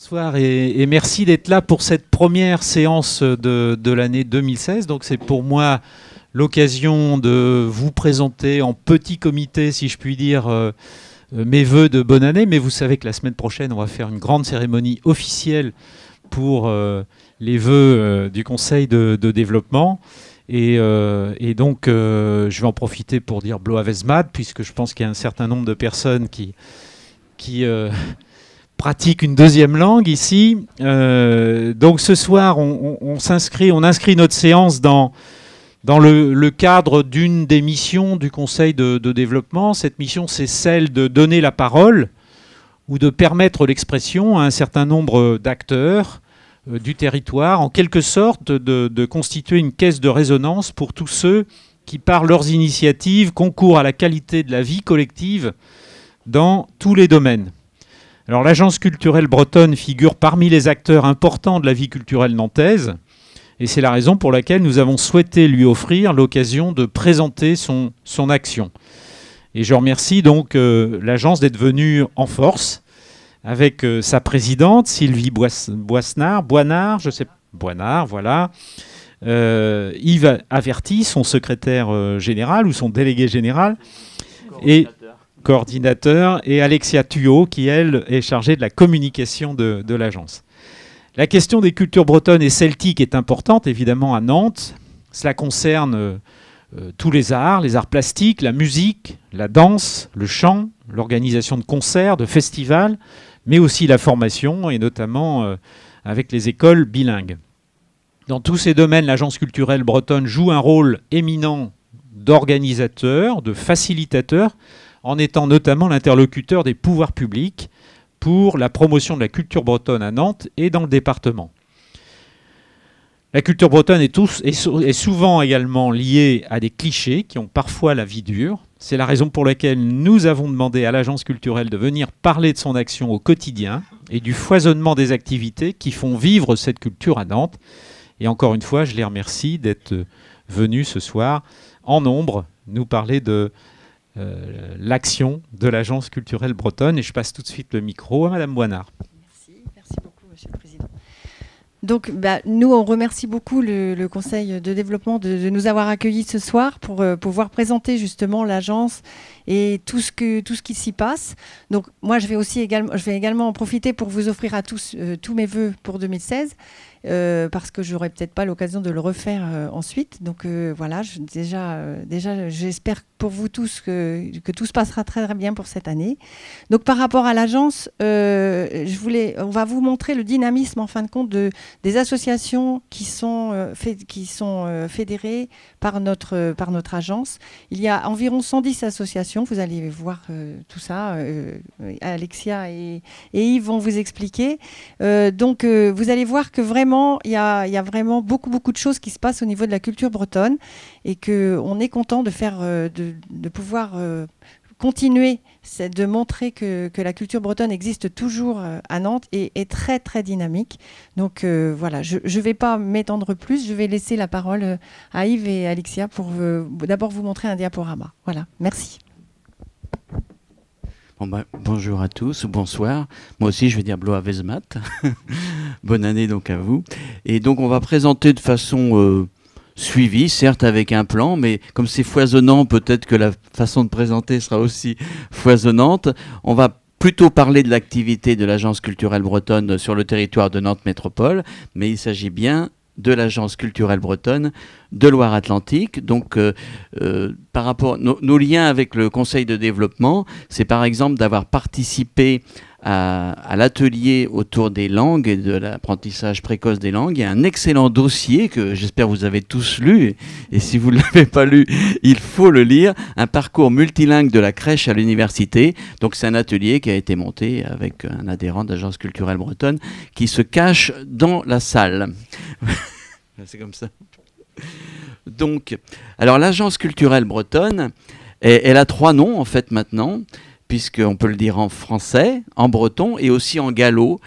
Bonsoir et merci d'être là pour cette première séance de l'année 2016. Donc c'est pour moi l'occasion de vous présenter en petit comité, si je puis dire, mes vœux de bonne année. Mais vous savez que la semaine prochaine, on va faire une grande cérémonie officielle pour les vœux du Conseil de développement. Et donc je vais en profiter pour dire Bloavezmad, puisque je pense qu'il y a un certain nombre de personnes qui pratique une deuxième langue ici. Donc ce soir, on inscrit notre séance dans le cadre d'une des missions du Conseil de développement. Cette mission, c'est celle de donner la parole ou de permettre l'expression à un certain nombre d'acteurs du territoire, en quelque sorte de constituer une caisse de résonance pour tous ceux qui, par leurs initiatives, concourent à la qualité de la vie collective dans tous les domaines. Alors, l'Agence culturelle bretonne figure parmi les acteurs importants de la vie culturelle nantaise, et c'est la raison pour laquelle nous avons souhaité lui offrir l'occasion de présenter son action. Et je remercie donc l'Agence d'être venue en force avec sa présidente, Sylvie Boisnard, voilà. Yves Averti, son secrétaire général ou son délégué général, et coordinateur, et Alexia Thuot, qui, elle, est chargée de la communication de l'agence. La question des cultures bretonnes et celtiques est importante, évidemment, à Nantes. Cela concerne tous les arts plastiques, la musique, la danse, le chant, l'organisation de concerts, de festivals, mais aussi la formation, et notamment avec les écoles bilingues. Dans tous ces domaines, l'Agence culturelle bretonne joue un rôle éminent d'organisateur, de facilitateur, en étant notamment l'interlocuteur des pouvoirs publics pour la promotion de la culture bretonne à Nantes et dans le département. La culture bretonne est souvent également liée à des clichés qui ont parfois la vie dure. C'est la raison pour laquelle nous avons demandé à l'Agence culturelle de venir parler de son action au quotidien et du foisonnement des activités qui font vivre cette culture à Nantes. Et encore une fois, je les remercie d'être venus ce soir en nombre nous parler de l'action de l'Agence culturelle bretonne. Et je passe tout de suite le micro à Madame Boisnard. Merci beaucoup, Monsieur le Président. Donc, nous, on remercie beaucoup le Conseil de développement de nous avoir accueillis ce soir pour pouvoir présenter justement l'agence et tout ce qui s'y passe. Donc, moi, je vais également en profiter pour vous offrir à tous tous mes vœux pour 2016. Parce que j'aurai peut-être pas l'occasion de le refaire ensuite. Donc voilà, déjà j'espère pour vous tous que tout se passera très, très bien pour cette année. Donc par rapport à l'agence, on va vous montrer le dynamisme en fin de compte des associations qui sont fédérées par notre agence. Il y a environ 110 associations, vous allez voir tout ça. Alexia et Yves vont vous expliquer. Donc vous allez voir que vraiment, il y a vraiment beaucoup de choses qui se passent au niveau de la culture bretonne et qu'on est content de pouvoir continuer, de montrer que la culture bretonne existe toujours à Nantes et est très, très dynamique. Donc voilà, je ne vais pas m'étendre plus, je vais laisser la parole à Yves et Alexia pour d'abord vous montrer un diaporama. Voilà, merci. Bonjour à tous, ou bonsoir. Moi aussi, je vais dire Bloavezmat. Bonne année donc à vous. Et donc, on va présenter de façon suivie, certes avec un plan, mais comme c'est foisonnant, peut-être que la façon de présenter sera aussi foisonnante. On va plutôt parler de l'activité de l'Agence culturelle bretonne sur le territoire de Nantes Métropole, mais il s'agit bien de l'Agence culturelle bretonne de Loire-Atlantique. Donc, par rapport nos liens avec le Conseil de développement, c'est par exemple d'avoir participé à l'atelier autour des langues et de l'apprentissage précoce des langues. Il y a un excellent dossier que j'espère vous avez tous lu, et si vous ne l'avez pas lu, il faut le lire, un parcours multilingue de la crèche à l'université. Donc c'est un atelier qui a été monté avec un adhérent de l'Agence culturelle bretonne qui se cache dans la salle. C'est comme ça. Donc, alors l'Agence culturelle bretonne, elle a 3 noms en fait maintenant, puisqu'on peut le dire en français, en breton et aussi en gallo,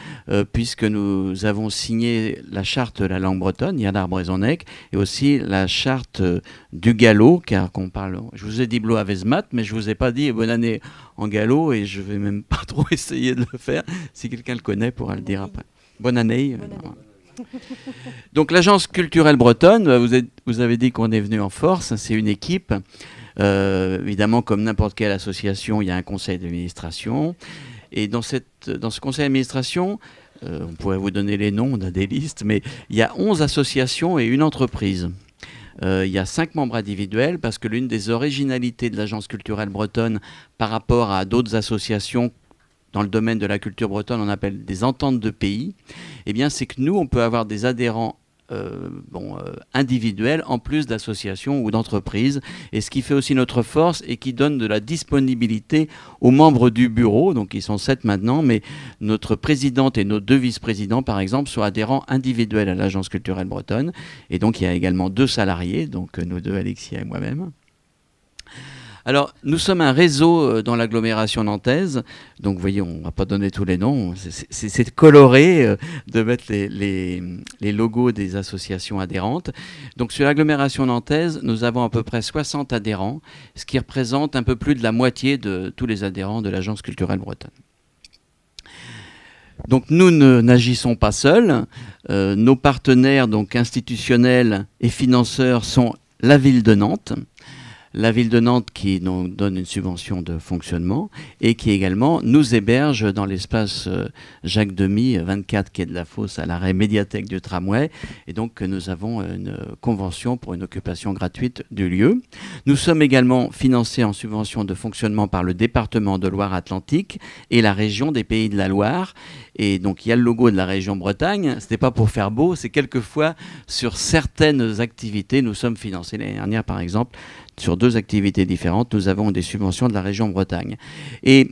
puisque nous avons signé la charte de la langue bretonne, Yadar Brezonec, et aussi la charte du gallo, car qu'on parle, je vous ai dit Blo Avezmat, mais je vous ai pas dit bonne année en gallo, et je vais même pas trop essayer de le faire. Si quelqu'un le connaît, pourra le dire après. Bonne année. Donc l'agence culturelle bretonne, vous avez dit qu'on est venu en force, c'est une équipe. Évidemment, comme n'importe quelle association, il y a un conseil d'administration. Et dans ce conseil d'administration, on pourrait vous donner les noms, on a des listes, mais il y a 11 associations et une entreprise. Il y a 5 membres individuels, parce que l'une des originalités de l'agence culturelle bretonne par rapport à d'autres associations dans le domaine de la culture bretonne, on appelle des ententes de pays, eh bien, c'est que nous, on peut avoir des adhérents individuels en plus d'associations ou d'entreprises, et ce qui fait aussi notre force et qui donne de la disponibilité aux membres du bureau, donc ils sont 7 maintenant, mais notre présidente et nos 2 vice-présidents par exemple sont adhérents individuels à l'agence culturelle bretonne, et donc il y a également 2 salariés, donc nous 2, Alexia et moi-même. Alors, nous sommes un réseau dans l'agglomération nantaise. Donc, vous voyez, on ne va pas donner tous les noms. C'est coloré de mettre les logos des associations adhérentes. Donc, sur l'agglomération nantaise, nous avons à peu près 60 adhérents, ce qui représente un peu plus de la moitié de tous les adhérents de l'agence culturelle bretonne. Donc, nous n'agissons pas seuls. Nos partenaires donc, institutionnels et financeurs sont la ville de Nantes. La ville de Nantes qui nous donne une subvention de fonctionnement et qui également nous héberge dans l'espace Jacques Demy, 24 quai de la Fosse, à l'arrêt médiathèque du tramway. Et donc nous avons une convention pour une occupation gratuite du lieu. Nous sommes également financés en subvention de fonctionnement par le département de Loire-Atlantique et la région des Pays de la Loire. Et donc il y a le logo de la région Bretagne. Ce n'est pas pour faire beau, c'est quelquefois sur certaines activités. Nous sommes financés l'année dernière par exemple. Sur 2 activités différentes, nous avons des subventions de la région Bretagne. Et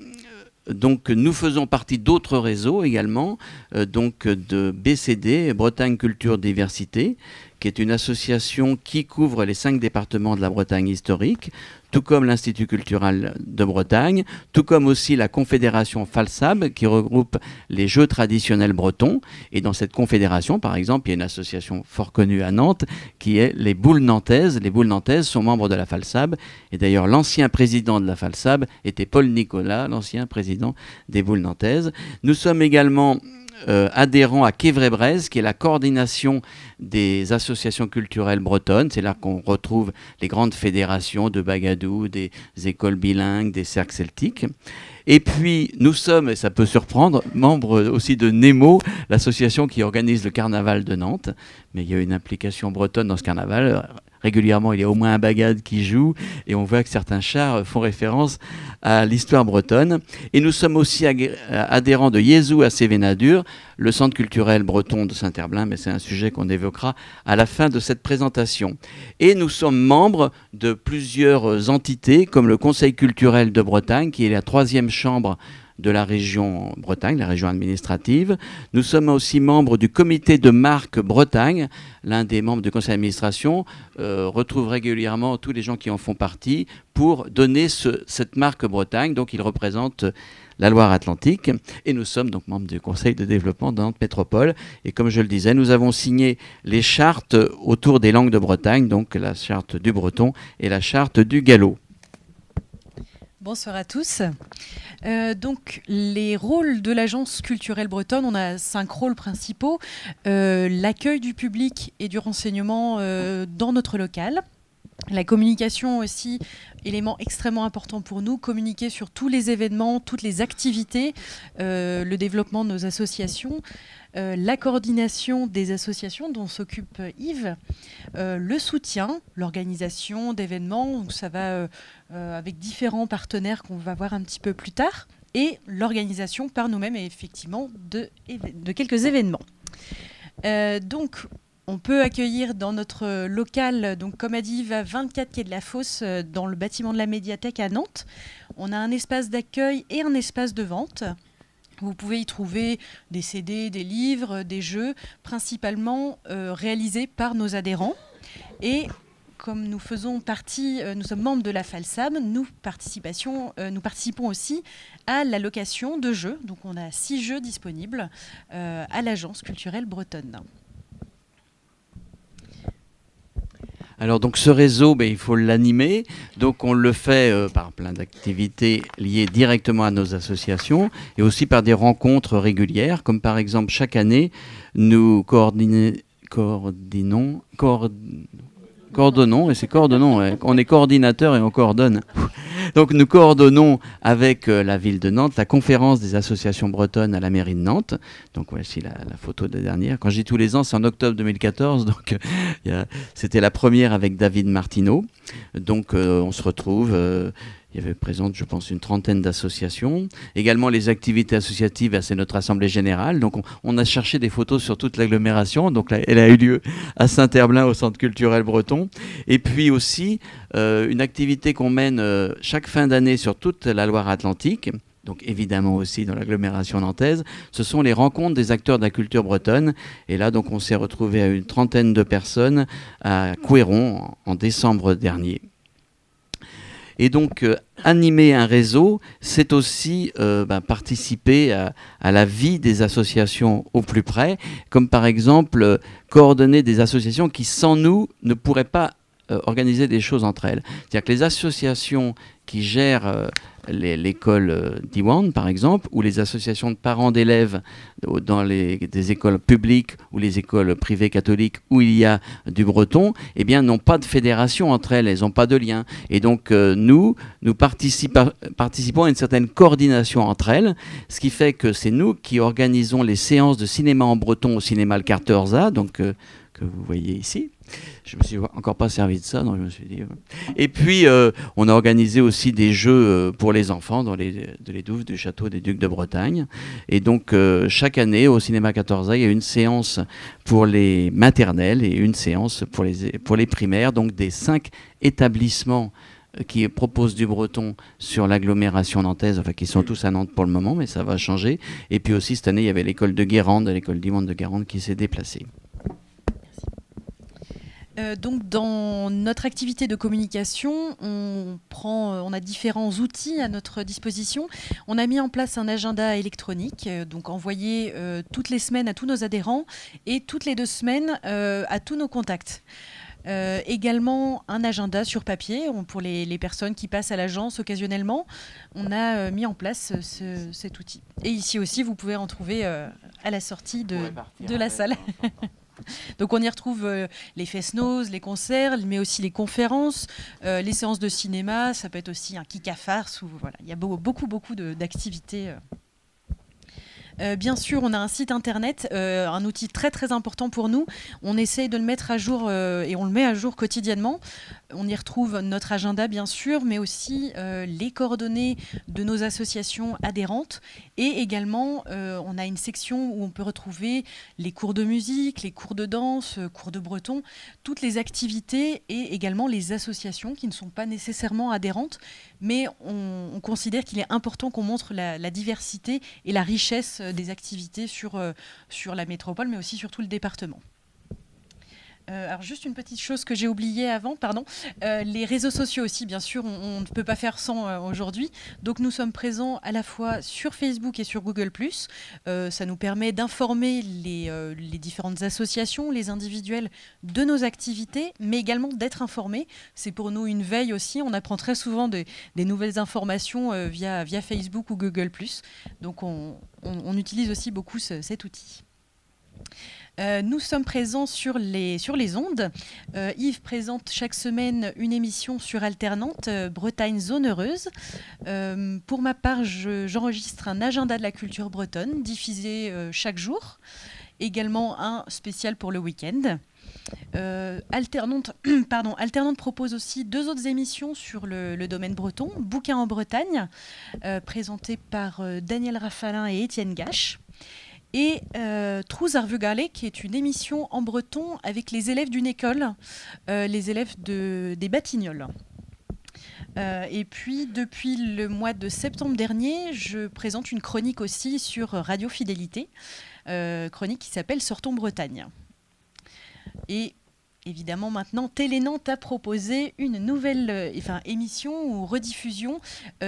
donc, nous faisons partie d'autres réseaux également, donc de BCD, Bretagne Culture Diversité, qui est une association qui couvre les 5 départements de la Bretagne historique, tout comme l'Institut culturel de Bretagne, tout comme aussi la Confédération Falsab, qui regroupe les jeux traditionnels bretons. Et dans cette confédération, par exemple, il y a une association fort connue à Nantes, qui est les Boules Nantaises. Les Boules Nantaises sont membres de la Falsab. Et d'ailleurs, l'ancien président de la Falsab était Paul Nicolas, l'ancien président des Boules Nantaises. Nous sommes également adhérents à Quai-Vré-Brez, qui est la coordination des associations culturelles bretonnes. C'est là qu'on retrouve les grandes fédérations de Bagadou, des écoles bilingues, des cercles celtiques. Et puis, nous sommes, et ça peut surprendre, membres aussi de Nemo, l'association qui organise le carnaval de Nantes. Mais il y a une implication bretonne dans ce carnaval. Régulièrement, il y a au moins un bagad qui joue et on voit que certains chars font référence à l'histoire bretonne. Et nous sommes aussi adhérents de Yezou à Cévenadur, le centre culturel breton de Saint-Herblain, mais c'est un sujet qu'on évoquera à la fin de cette présentation. Et nous sommes membres de plusieurs entités, comme le Conseil culturel de Bretagne, qui est la 3e chambre de la région Bretagne, la région administrative. Nous sommes aussi membres du comité de marque Bretagne. L'un des membres du conseil d'administration retrouve régulièrement tous les gens qui en font partie pour donner cette marque Bretagne. Donc il représente la Loire-Atlantique. Et nous sommes donc membres du conseil de développement de Nantes Métropole. Et comme je le disais, nous avons signé les chartes autour des langues de Bretagne, donc la charte du breton et la charte du gallo. Bonsoir à tous. Donc, les rôles de l'agence culturelle bretonne, on a 5 rôles principaux. L'accueil du public et du renseignement dans notre local. La communication aussi, élément extrêmement important pour nous, communiquer sur tous les événements, toutes les activités, le développement de nos associations, la coordination des associations dont s'occupe Yves, le soutien, l'organisation d'événements, donc ça va avec différents partenaires qu'on va voir un petit peu plus tard, et l'organisation par nous-mêmes et effectivement de quelques événements. Donc, on peut accueillir dans notre local, donc comme a dit Yves, à 24 quai de la Fosse, dans le bâtiment de la médiathèque à Nantes. On a un espace d'accueil et un espace de vente. Vous pouvez y trouver des CD, des livres, des jeux, principalement réalisés par nos adhérents. Et comme nous faisons partie, nous sommes membres de la FALSAM, nous participons aussi à la location de jeux. Donc on a 6 jeux disponibles à l'Agence culturelle bretonne. Alors donc ce réseau, il faut l'animer, donc on le fait par plein d'activités liées directement à nos associations et aussi par des rencontres régulières, comme par exemple chaque année nous coordonnons, et c'est coordonnons, ouais. On est coordinateur et on coordonne. Donc nous coordonnons avec la ville de Nantes la conférence des associations bretonnes à la mairie de Nantes. Donc voici la photo de la dernière. Quand je dis tous les ans, c'est en octobre 2014. Donc c'était la première avec David Martineau. Donc on se retrouve. Il y avait présente, je pense, une 30aine d'associations. Également, les activités associatives, c'est notre assemblée générale. Donc, on a cherché des photos sur toute l'agglomération. Donc, là, elle a eu lieu à Saint-Herblain, au Centre culturel breton. Et puis aussi, une activité qu'on mène chaque fin d'année sur toute la Loire-Atlantique. Donc, évidemment aussi dans l'agglomération nantaise. Ce sont les rencontres des acteurs de la culture bretonne. Et là, donc, on s'est retrouvé à une 30aine de personnes à Couëron en décembre dernier. Et donc, animer un réseau, c'est aussi participer à la vie des associations au plus près, comme par exemple coordonner des associations qui, sans nous, ne pourraient pas organiser des choses entre elles. C'est-à-dire que les associations qui gèrent l'école Diwan, par exemple, ou les associations de parents d'élèves dans des écoles publiques ou les écoles privées catholiques où il y a du breton, eh bien, n'ont pas de fédération entre elles, elles n'ont pas de lien. Et donc, nous participons à une certaine coordination entre elles, ce qui fait que c'est nous qui organisons les séances de cinéma en breton au cinéma Le Carterza, donc que vous voyez ici. Je me suis encore pas servi de ça, donc je me suis dit. Et puis, on a organisé aussi des jeux pour les enfants dans les douves du château des Ducs de Bretagne. Et donc, chaque année, au cinéma 14A, il y a une séance pour les maternelles et une séance pour les primaires, donc des 5 établissements qui proposent du breton sur l'agglomération nantaise, enfin qui sont tous à Nantes pour le moment, mais ça va changer. Et puis aussi, cette année, il y avait l'école de Guérande, l'école Diwan de Guérande qui s'est déplacée. Donc dans notre activité de communication, on a différents outils à notre disposition. On a mis en place un agenda électronique, donc envoyé toutes les semaines à tous nos adhérents et toutes les 2 semaines à tous nos contacts. Également un agenda sur papier pour les personnes qui passent à l'agence occasionnellement. On a mis en place cet outil. Et ici aussi, vous pouvez en trouver à la sortie de la salle. Donc on y retrouve les fest-noz, les concerts, mais aussi les conférences, les séances de cinéma, ça peut être aussi un kick à farce, voilà, il y a beaucoup d'activités. Bien sûr, on a un site internet, un outil très très important pour nous. On essaye de le mettre à jour et on le met à jour quotidiennement. On y retrouve notre agenda bien sûr, mais aussi les coordonnées de nos associations adhérentes. Et également, on a une section où on peut retrouver les cours de musique, les cours de danse, cours de breton, toutes les activités et également les associations qui ne sont pas nécessairement adhérentes. Mais on considère qu'il est important qu'on montre la diversité et la richesse des activités sur la métropole, mais aussi sur tout le département. Alors juste une petite chose que j'ai oubliée avant, pardon. Les réseaux sociaux aussi, bien sûr, on ne peut pas faire sans aujourd'hui. Donc nous sommes présents à la fois sur Facebook et sur Google+. Ça nous permet d'informer les différentes associations, les individuels de nos activités, mais également d'être informés. C'est pour nous une veille aussi. On apprend très souvent des nouvelles informations via Facebook ou Google+. Donc on utilise aussi beaucoup cet outil. Nous sommes présents sur les ondes. Yves présente chaque semaine une émission sur Alternante, Bretagne Zone Heureuse. Pour ma part, j'enregistre un agenda de la culture bretonne, diffusé chaque jour. Également un spécial pour le week-end. Alternante propose aussi 2 autres émissions sur le domaine breton. Bouquin en Bretagne, présenté par Daniel Rafalin et Étienne Gache. Et Trouz Arvugale, qui est une émission en breton avec les élèves d'une école, les élèves des Batignolles. Et puis, depuis le mois de septembre dernier, je présente une chronique aussi sur Radio Fidélité, chronique qui s'appelle Sortons Bretagne. Et évidemment, maintenant, Télé Nantes a proposé une nouvelle émission ou rediffusion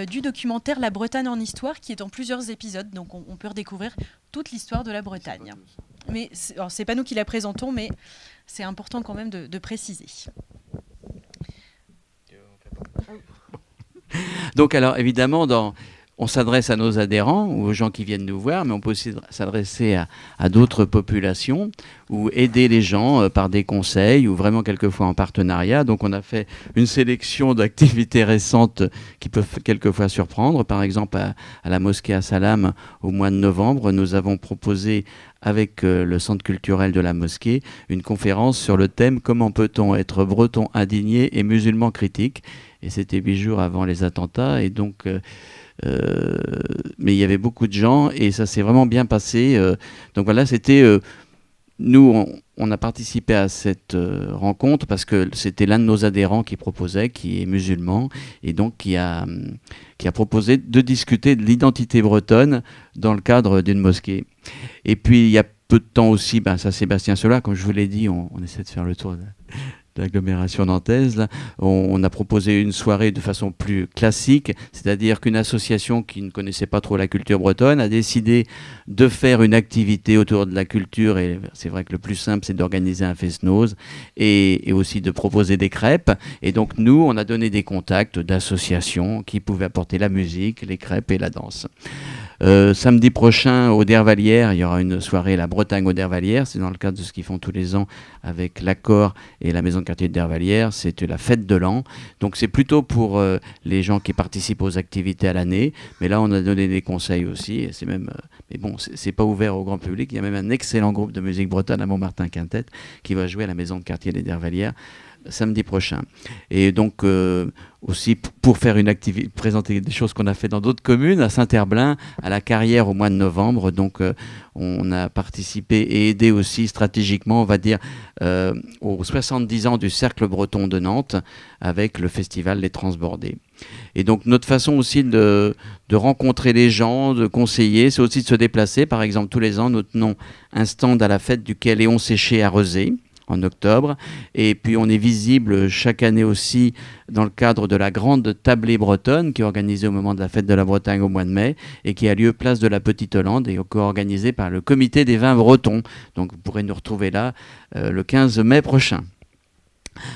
du documentaire La Bretagne en histoire, qui est en plusieurs épisodes. Donc, on peut redécouvrir toute l'histoire de la Bretagne. Mais c'est pas nous qui la présentons, mais c'est important quand même de préciser. Donc, alors, évidemment, on s'adresse à nos adhérents ou aux gens qui viennent nous voir, mais on peut aussi s'adresser à d'autres populations ou aider les gens par des conseils ou vraiment quelquefois en partenariat. Donc on a fait une sélection d'activités récentes qui peuvent quelquefois surprendre. Par exemple, à la mosquée à Salam, au mois de novembre, nous avons proposé avec le centre culturel de la mosquée une conférence sur le thème « Comment peut-on être breton indigné et musulman critique ?» Et c'était 8 jours avant les attentats. Et donc... mais il y avait beaucoup de gens et ça s'est vraiment bien passé. Donc voilà, c'était... nous, on a participé à cette rencontre parce que c'était l'un de nos adhérents qui proposait, qui est musulman, et donc qui a proposé de discuter de l'identité bretonne dans le cadre d'une mosquée. Et puis, il y a peu de temps aussi, ça Sébastien Sola, comme je vous l'ai dit, on essaie de faire le tour de l'agglomération nantaise, là, on a proposé une soirée de façon plus classique, c'est-à-dire qu'une association qui ne connaissait pas trop la culture bretonne a décidé de faire une activité autour de la culture, et c'est vrai que le plus simple c'est d'organiser un fest-noz et aussi de proposer des crêpes. Et donc nous, on a donné des contacts d'associations qui pouvaient apporter la musique, les crêpes et la danse. Samedi prochain, au Dervalière, il y aura une soirée La Bretagne au Dervalière. C'est dans le cadre de ce qu'ils font tous les ans avec l'Accord et la maison de quartier de Dervalière. C'est la fête de l'an. Donc c'est plutôt pour les gens qui participent aux activités à l'année. Mais là, on a donné des conseils aussi. Et c'est même, mais bon, c'est pas ouvert au grand public. Il y a même un excellent groupe de musique bretonne à Montmartin-Quintet qui va jouer à la maison de quartier des Dervalières samedi prochain. Et donc aussi pour faire une activité, présenter des choses qu'on a fait dans d'autres communes, à Saint-Herblain, à la Carrière au mois de novembre. Donc on a participé et aidé aussi stratégiquement, on va dire, aux 70 ans du Cercle Breton de Nantes avec le festival Les Transbordés. Et donc notre façon aussi de rencontrer les gens, de conseiller, c'est aussi de se déplacer. Par exemple, tous les ans, nous tenons un stand à la fête du quai Léon Séché à Rezé, en octobre, et puis on est visible chaque année aussi dans le cadre de la grande tablée bretonne qui est organisée au moment de la fête de la Bretagne au mois de mai et qui a lieu place de la Petite Hollande et co-organisée par le comité des vins bretons. Donc vous pourrez nous retrouver là le 15 mai prochain.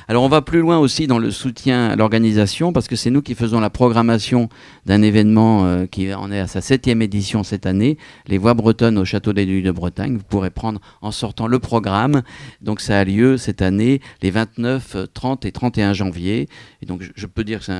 Alors on va plus loin aussi dans le soutien à l'organisation parce que c'est nous qui faisons la programmation d'un événement qui en est à sa 7e édition cette année, les Voix bretonnes au Château des Ducs de Bretagne. Vous pourrez prendre en sortant le programme. Donc ça a lieu cette année les 29, 30 et 31 janvier. Et donc je peux dire que c'est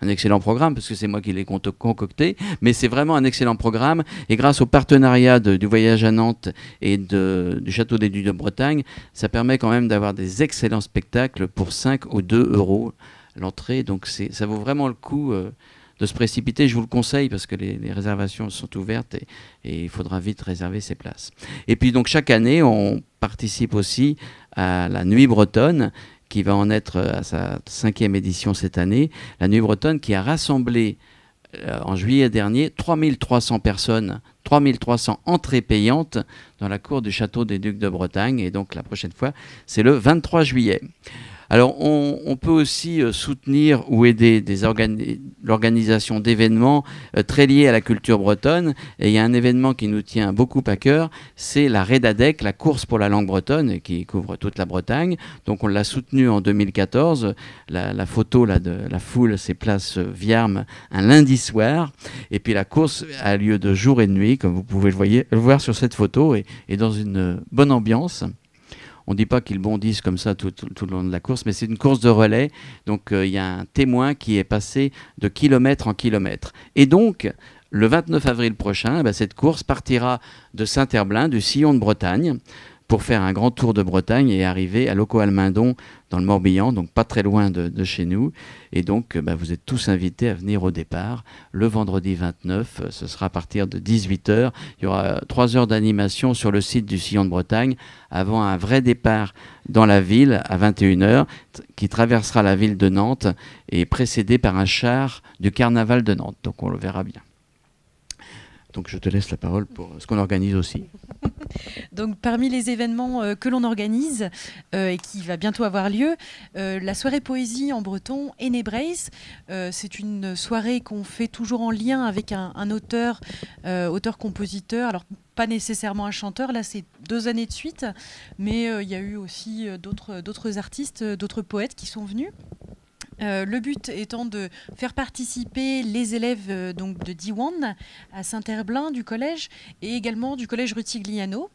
un excellent programme parce que c'est moi qui l'ai concocté, mais c'est vraiment un excellent programme et grâce au partenariat du Voyage à Nantes et du Château des Ducs de Bretagne, ça permet quand même d'avoir des excellents spectacles pour 5 ou 2 euros l'entrée, donc ça vaut vraiment le coup de se précipiter, je vous le conseille parce que les réservations sont ouvertes et il faudra vite réserver ses places. Et puis donc chaque année, on participe aussi à la Nuit bretonne qui va en être à sa 5e édition cette année, la Nuit bretonne qui a rassemblé en juillet dernier 3300 personnes, 3300 entrées payantes dans la cour du Château des Ducs de Bretagne. Et donc la prochaine fois, c'est le 23 juillet. Alors on peut aussi soutenir ou aider l'organisation d'événements très liés à la culture bretonne. Et il y a un événement qui nous tient beaucoup à cœur, c'est la Redadec, la course pour la langue bretonne, qui couvre toute la Bretagne. Donc on l'a soutenue en 2014. La photo là, de la foule, c'est place Viarme, un lundi soir. Et puis la course a lieu de jour et de nuit, comme vous pouvez le voir sur cette photo, et dans une bonne ambiance. On ne dit pas qu'ils bondissent comme ça tout le long de la course, mais c'est une course de relais. Donc il y a un témoin qui est passé de kilomètre en kilomètre. Et donc, le 29 avril prochain, cette course partira de Saint-Herblain, du Sillon de Bretagne, pour faire un grand tour de Bretagne et arriver à Loco-Almindon dans le Morbihan, donc pas très loin de chez nous. Et donc, vous êtes tous invités à venir au départ. Le vendredi 29, ce sera à partir de 18h. Il y aura 3 heures d'animation sur le site du Sillon de Bretagne avant un vrai départ dans la ville à 21h qui traversera la ville de Nantes et précédé par un char du carnaval de Nantes. Donc, on le verra bien. Donc, je te laisse la parole pour ce qu'on organise aussi. Donc, parmi les événements que l'on organise et qui va bientôt avoir lieu, la soirée poésie en breton Enebreis, c'est une soirée qu'on fait toujours en lien avec un auteur, auteur-compositeur. Alors, pas nécessairement un chanteur, là c'est 2 années de suite, mais il y a eu aussi d'autres artistes, d'autres poètes qui sont venus. Le but étant de faire participer les élèves donc de Diwan à Saint-Herblain du collège et également du collège Rutigliano.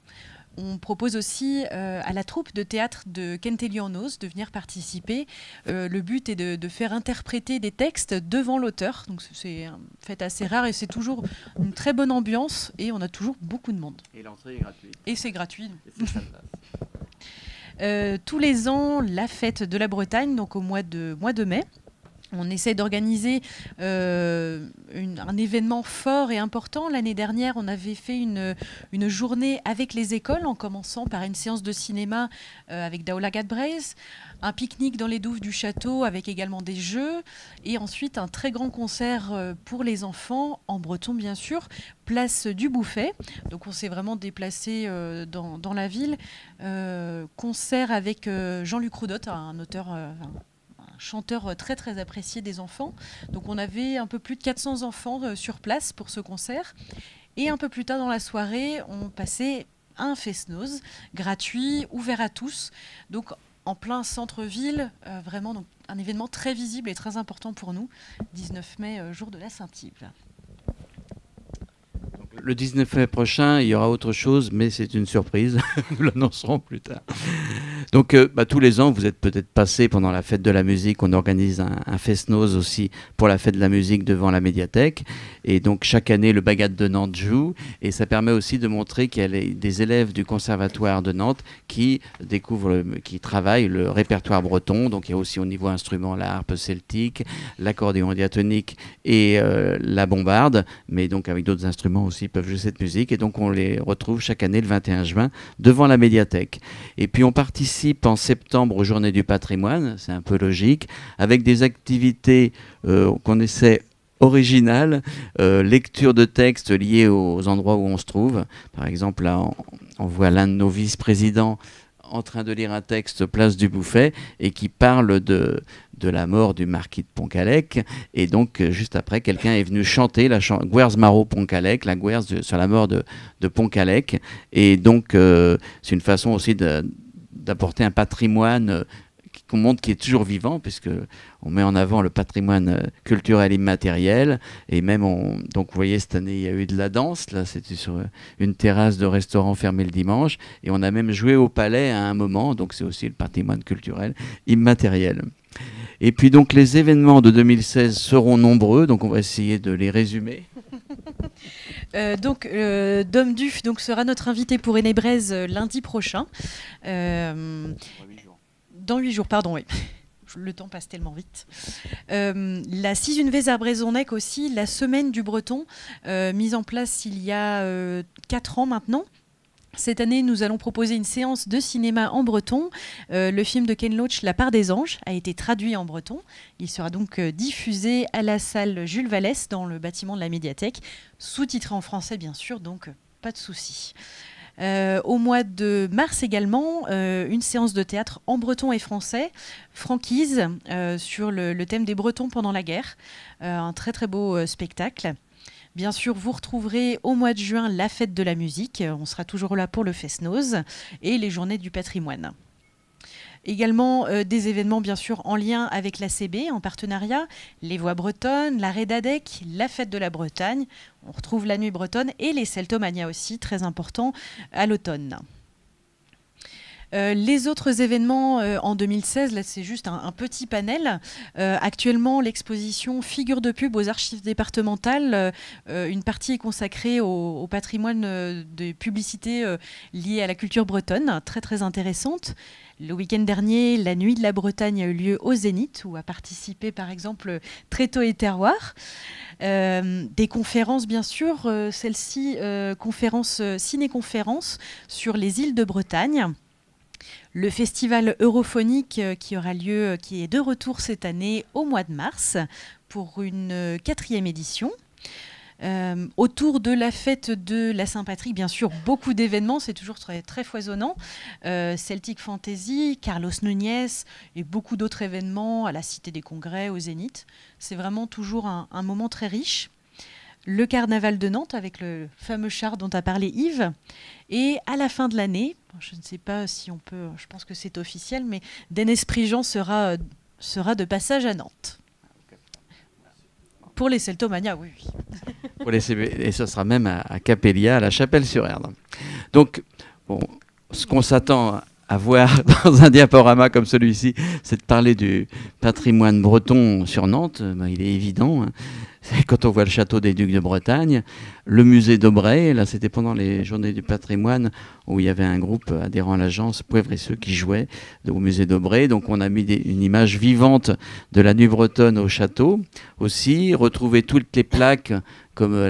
On propose aussi à la troupe de théâtre de Kentelionos de venir participer. Le but est de faire interpréter des textes devant l'auteur. Donc c'est un fait assez rare et c'est toujours une très bonne ambiance et on a toujours beaucoup de monde. Et l'entrée est gratuite. Et c'est gratuit. Et c'est ça, tous les ans, la fête de la Bretagne, donc au mois de mai. On essaie d'organiser un événement fort et important. L'année dernière, on avait fait une journée avec les écoles, en commençant par une séance de cinéma avec Daola Gadbrez, un pique-nique dans les douves du château avec également des jeux, et ensuite un très grand concert pour les enfants, en breton bien sûr, place du Bouffet. Donc on s'est vraiment déplacé dans la ville. Concert avec Jean-Luc Roudot, un auteur... chanteur très très apprécié des enfants. Donc on avait un peu plus de 400 enfants sur place pour ce concert. Et un peu plus tard dans la soirée, on passait à un fest-noz gratuit, ouvert à tous. Donc en plein centre-ville, vraiment donc, un événement très visible et très important pour nous. 19 mai, jour de la Saint-Yves. Le 19 mai prochain, il y aura autre chose, mais c'est une surprise. Nous l'annoncerons plus tard. Donc, tous les ans, vous êtes peut-être passé pendant la fête de la musique. On organise un fest-noz aussi pour la fête de la musique devant la médiathèque. Et donc, chaque année, le Bagad de Nantes joue. Et ça permet aussi de montrer qu'il y a des élèves du Conservatoire de Nantes qui découvrent, qui travaillent le répertoire breton. Donc, il y a aussi au niveau instrument la harpe celtique, l'accordéon diatonique et la bombarde. Mais donc, avec d'autres instruments aussi, peuvent jouer cette musique. Et donc, on les retrouve chaque année le 21 juin devant la médiathèque. Et puis, on participe en septembre aux Journées du patrimoine, c'est un peu logique, avec des activités qu'on essaie originales, lecture de textes liés aux endroits où on se trouve. Par exemple, là, on voit l'un de nos vice-présidents en train de lire un texte place du Bouffet et qui parle de la mort du marquis de Pontcallec. Et donc, juste après, quelqu'un est venu chanter la Guers Maro Pontcallec, la Guers sur la mort de Pontcallec. Et donc, c'est une façon aussi d'apporter un patrimoine qu'on montre qui est toujours vivant, puisque on met en avant le patrimoine culturel immatériel. Et même, donc vous voyez, cette année, il y a eu de la danse. Là, c'était sur une terrasse de restaurant fermée le dimanche. Et on a même joué au palais à un moment. Donc, c'est aussi le patrimoine culturel immatériel. Et puis, donc, les événements de 2016 seront nombreux. Donc, on va essayer de les résumer. Dom Duf sera notre invité pour Enebreis lundi prochain. Dans 8 jours, pardon, oui. Le temps passe tellement vite. La Sizunvez à Brezonnec aussi, la semaine du breton, mise en place il y a 4 ans maintenant. Cette année, nous allons proposer une séance de cinéma en breton. Le film de Ken Loach, La part des anges, a été traduit en breton. Il sera donc diffusé à la salle Jules Vallès dans le bâtiment de la médiathèque, sous-titré en français bien sûr, donc pas de souci. Au mois de mars également, une séance de théâtre en breton et français, Franquise, sur le thème des Bretons pendant la guerre. Un très très beau spectacle. Bien sûr, vous retrouverez au mois de juin la fête de la musique. On sera toujours là pour le fest-noz et les journées du patrimoine. Également des événements bien sûr en lien avec l'ACB en partenariat, les Voix bretonnes, la Redadec, la fête de la Bretagne, on retrouve la nuit bretonne et les Celtomania aussi, très importants à l'automne. Les autres événements en 2016, là c'est juste un petit panel. Actuellement, l'exposition Figures de pub aux archives départementales, une partie est consacrée au patrimoine de publicité liées à la culture bretonne, très très intéressante. Le week-end dernier, la Nuit de la Bretagne a eu lieu au Zénith, où a participé par exemple Tréteaux et Terroir. Des conférences bien sûr, celle-ci, ciné-conférence sur les îles de Bretagne. Le festival europhonique qui aura lieu, qui est de retour cette année au mois de mars pour une 4e édition. Autour de la fête de la Saint-Patrick, bien sûr, beaucoup d'événements, c'est toujours très, très foisonnant. Celtic Fantasy, Carlos Núñez et beaucoup d'autres événements à la Cité des Congrès, au Zénith. C'est vraiment toujours un moment très riche. Le carnaval de Nantes avec le fameux char dont a parlé Yves. Et à la fin de l'année, je ne sais pas si on peut, je pense que c'est officiel, mais Dénès Prigent sera de passage à Nantes. Pour les Celtomania, oui. Et ce sera même à Capellia, à la Chapelle-sur-Erdre. Donc, bon, ce qu'on s'attend à voir dans un diaporama comme celui-ci, c'est de parler du patrimoine breton sur Nantes. Ben, il est évident, hein. Quand on voit le château des Ducs de Bretagne, le musée d'Aubray, là c'était pendant les journées du patrimoine où il y avait un groupe adhérent à l'agence Poivre et Ceux qui jouait au musée d'Aubray. Donc on a mis une image vivante de la nuit bretonne au château. Aussi, retrouver toutes les plaques comme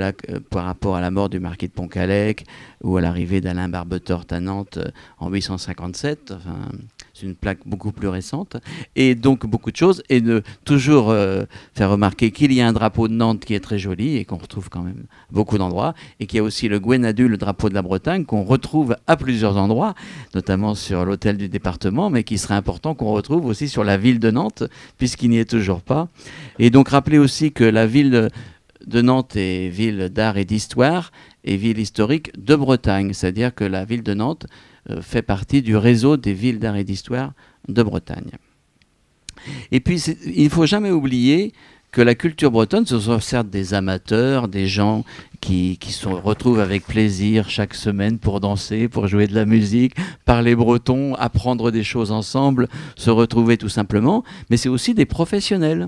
par rapport à la mort du marquis de Pontcallec ou à l'arrivée d'Alain Barbetorte à Nantes en 857. Enfin, c'est une plaque beaucoup plus récente. Et donc beaucoup de choses. Et de toujours faire remarquer qu'il y a un drapeau de Nantes qui est très joli et qu'on retrouve quand même beaucoup d'endroits. Et qu'il y a aussi le Gwenadu, le drapeau de la Bretagne, qu'on retrouve à plusieurs endroits, notamment sur l'hôtel du département, mais qui serait important qu'on retrouve aussi sur la ville de Nantes, puisqu'il n'y est toujours pas. Et donc rappeler aussi que la ville de Nantes est ville d'art et d'histoire et ville historique de Bretagne. C'est-à-dire que la ville de Nantes fait partie du réseau des villes d'art et d'histoire de Bretagne. Et puis, il ne faut jamais oublier que la culture bretonne, ce sont certes des amateurs, des gens qui se retrouvent avec plaisir chaque semaine pour danser, pour jouer de la musique, parler breton, apprendre des choses ensemble, se retrouver tout simplement, mais c'est aussi des professionnels,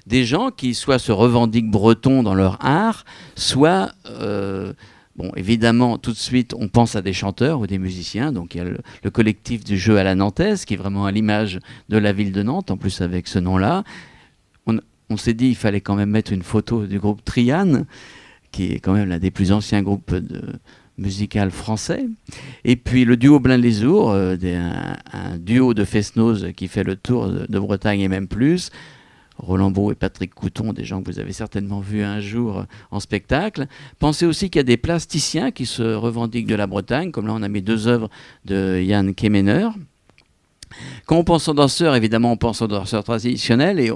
des gens qui soit se revendiquent bretons dans leur art, soit... Bon, évidemment, tout de suite, on pense à des chanteurs ou des musiciens. Donc, il y a le collectif du jeu à la nantaise, qui est vraiment à l'image de la ville de Nantes, en plus avec ce nom-là. On s'est dit qu'il fallait quand même mettre une photo du groupe Triane, qui est quand même l'un des plus anciens groupes musical français. Et puis le duo Blain-les-Ours, un duo de fest-noz qui fait le tour de Bretagne et même plus. Roland Beau et Patrick Couton, des gens que vous avez certainement vus un jour en spectacle. Pensez aussi qu'il y a des plasticiens qui se revendiquent de la Bretagne, comme là on a mis 2 œuvres de Yann Kemener. Quand on pense aux danseurs, évidemment on pense aux danseurs traditionnels et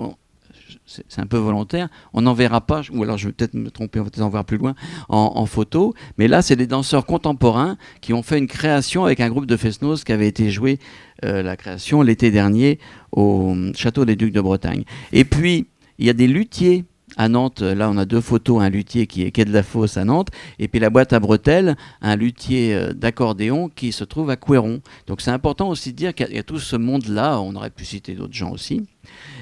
c'est un peu volontaire, on n'en verra pas, ou alors je vais peut-être me tromper, on va peut-être en voir plus loin en photo, mais là c'est des danseurs contemporains qui ont fait une création avec un groupe de fest-noz qui avait été joué, la création l'été dernier au Château des Ducs de Bretagne. Et puis il y a des luthiers à Nantes, là on a 2 photos, un luthier qui est quai de la Fosse à Nantes, et puis la boîte à bretelles, un luthier d'accordéon qui se trouve à Couéron. Donc c'est important aussi de dire qu'il y a tout ce monde-là, on aurait pu citer d'autres gens aussi.